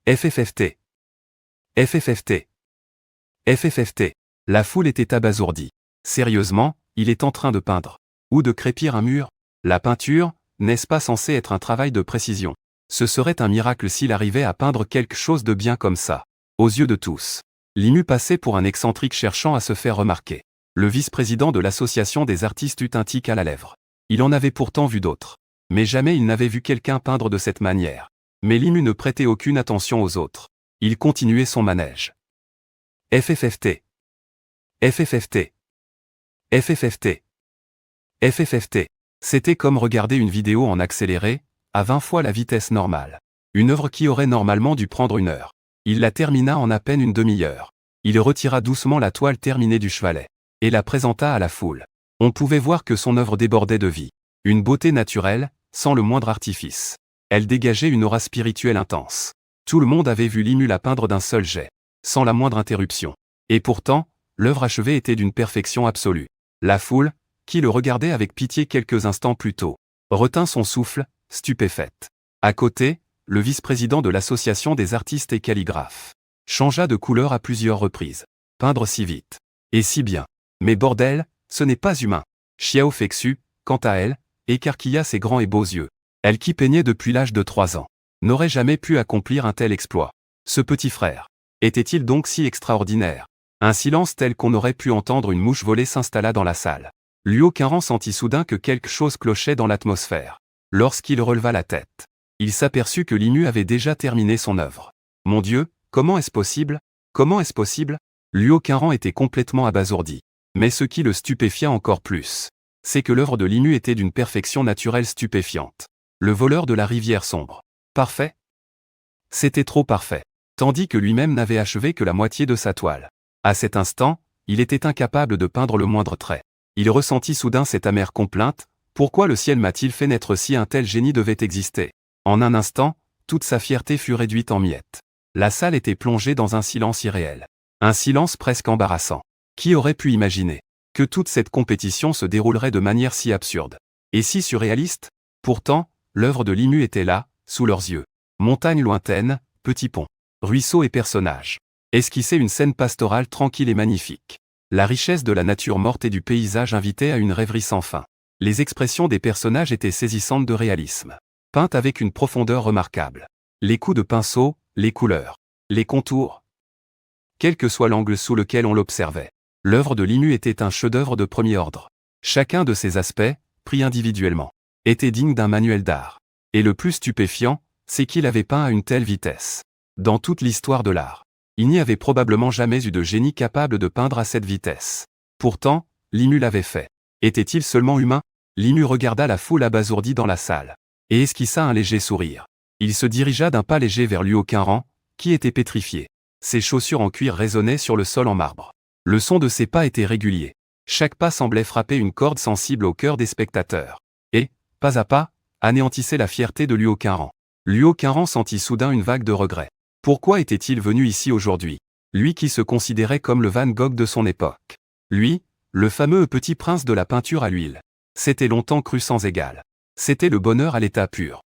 FFFT. FFFT. FFFT. La foule était abasourdie. Sérieusement, il est en train de peindre. Ou de crépir un mur? La peinture, n'est-ce pas censé être un travail de précision? Ce serait un miracle s'il arrivait à peindre quelque chose de bien comme ça. Aux yeux de tous, Limu passait pour un excentrique cherchant à se faire remarquer. Le vice-président de l'association des artistes eut un tic à la lèvre. Il en avait pourtant vu d'autres. Mais jamais il n'avait vu quelqu'un peindre de cette manière. Mais Limu ne prêtait aucune attention aux autres. Il continuait son manège. FFFT. FFFT. FFFT. FFFT. C'était comme regarder une vidéo en accéléré, à 20 fois la vitesse normale. Une œuvre qui aurait normalement dû prendre 1 heure. Il la termina en à peine une demi-heure. Il retira doucement la toile terminée du chevalet et la présenta à la foule. On pouvait voir que son œuvre débordait de vie. Une beauté naturelle, sans le moindre artifice. Elle dégageait une aura spirituelle intense. Tout le monde avait vu Limu la peindre d'un seul jet, sans la moindre interruption. Et pourtant, l'œuvre achevée était d'une perfection absolue. La foule, qui le regardait avec pitié quelques instants plus tôt, retint son souffle, stupéfaite. À côté, le vice-président de l'association des artistes et calligraphes changea de couleur à plusieurs reprises. Peindre si vite. Et si bien. Mais bordel, ce n'est pas humain. Xiao Fexu, quant à elle, écarquilla ses grands et beaux yeux. Elle qui peignait depuis l'âge de 3 ans, n'aurait jamais pu accomplir un tel exploit. Ce petit frère était-il donc si extraordinaire? Un silence tel qu'on aurait pu entendre une mouche voler s'installa dans la salle. Luo Qinran sentit soudain que quelque chose clochait dans l'atmosphère. Lorsqu'il releva la tête, il s'aperçut que Limu avait déjà terminé son œuvre. Mon Dieu, comment est-ce possible? Comment est-ce possible? Luo Qinran était complètement abasourdi. Mais ce qui le stupéfia encore plus, c'est que l'œuvre de Limu était d'une perfection naturelle stupéfiante. Le voleur de la rivière sombre. Parfait? C'était trop parfait. Tandis que lui-même n'avait achevé que la moitié de sa toile. À cet instant, il était incapable de peindre le moindre trait. Il ressentit soudain cette amère complainte, pourquoi le ciel m'a-t-il fait naître si un tel génie devait exister? En un instant, toute sa fierté fut réduite en miettes. La salle était plongée dans un silence irréel. Un silence presque embarrassant. Qui aurait pu imaginer que toute cette compétition se déroulerait de manière si absurde et si surréaliste? Pourtant, l'œuvre de Limu était là, sous leurs yeux. Montagnes lointaines, petits ponts, ruisseaux et personnages. Esquissaient une scène pastorale tranquille et magnifique. La richesse de la nature morte et du paysage invitait à une rêverie sans fin. Les expressions des personnages étaient saisissantes de réalisme, peintes avec une profondeur remarquable. Les coups de pinceau, les couleurs, les contours. Quel que soit l'angle sous lequel on l'observait, l'œuvre de Limu était un chef-d'œuvre de premier ordre. Chacun de ces aspects, pris individuellement, était digne d'un manuel d'art. Et le plus stupéfiant, c'est qu'il avait peint à une telle vitesse. Dans toute l'histoire de l'art, il n'y avait probablement jamais eu de génie capable de peindre à cette vitesse. Pourtant, Limu l'avait fait. Était-il seulement humain? Limu regarda la foule abasourdie dans la salle, et esquissa un léger sourire. Il se dirigea d'un pas léger vers Luo Qinran, qui était pétrifié. Ses chaussures en cuir résonnaient sur le sol en marbre. Le son de ses pas était régulier. Chaque pas semblait frapper une corde sensible au cœur des spectateurs. Et, pas à pas, anéantissait la fierté de Luo Qinran. Luo Qinran sentit soudain une vague de regret. Pourquoi était-il venu ici aujourd'hui? Lui qui se considérait comme le Van Gogh de son époque. Lui, le fameux petit prince de la peinture à l'huile. S'était longtemps cru sans égal. C'était le bonheur à l'état pur.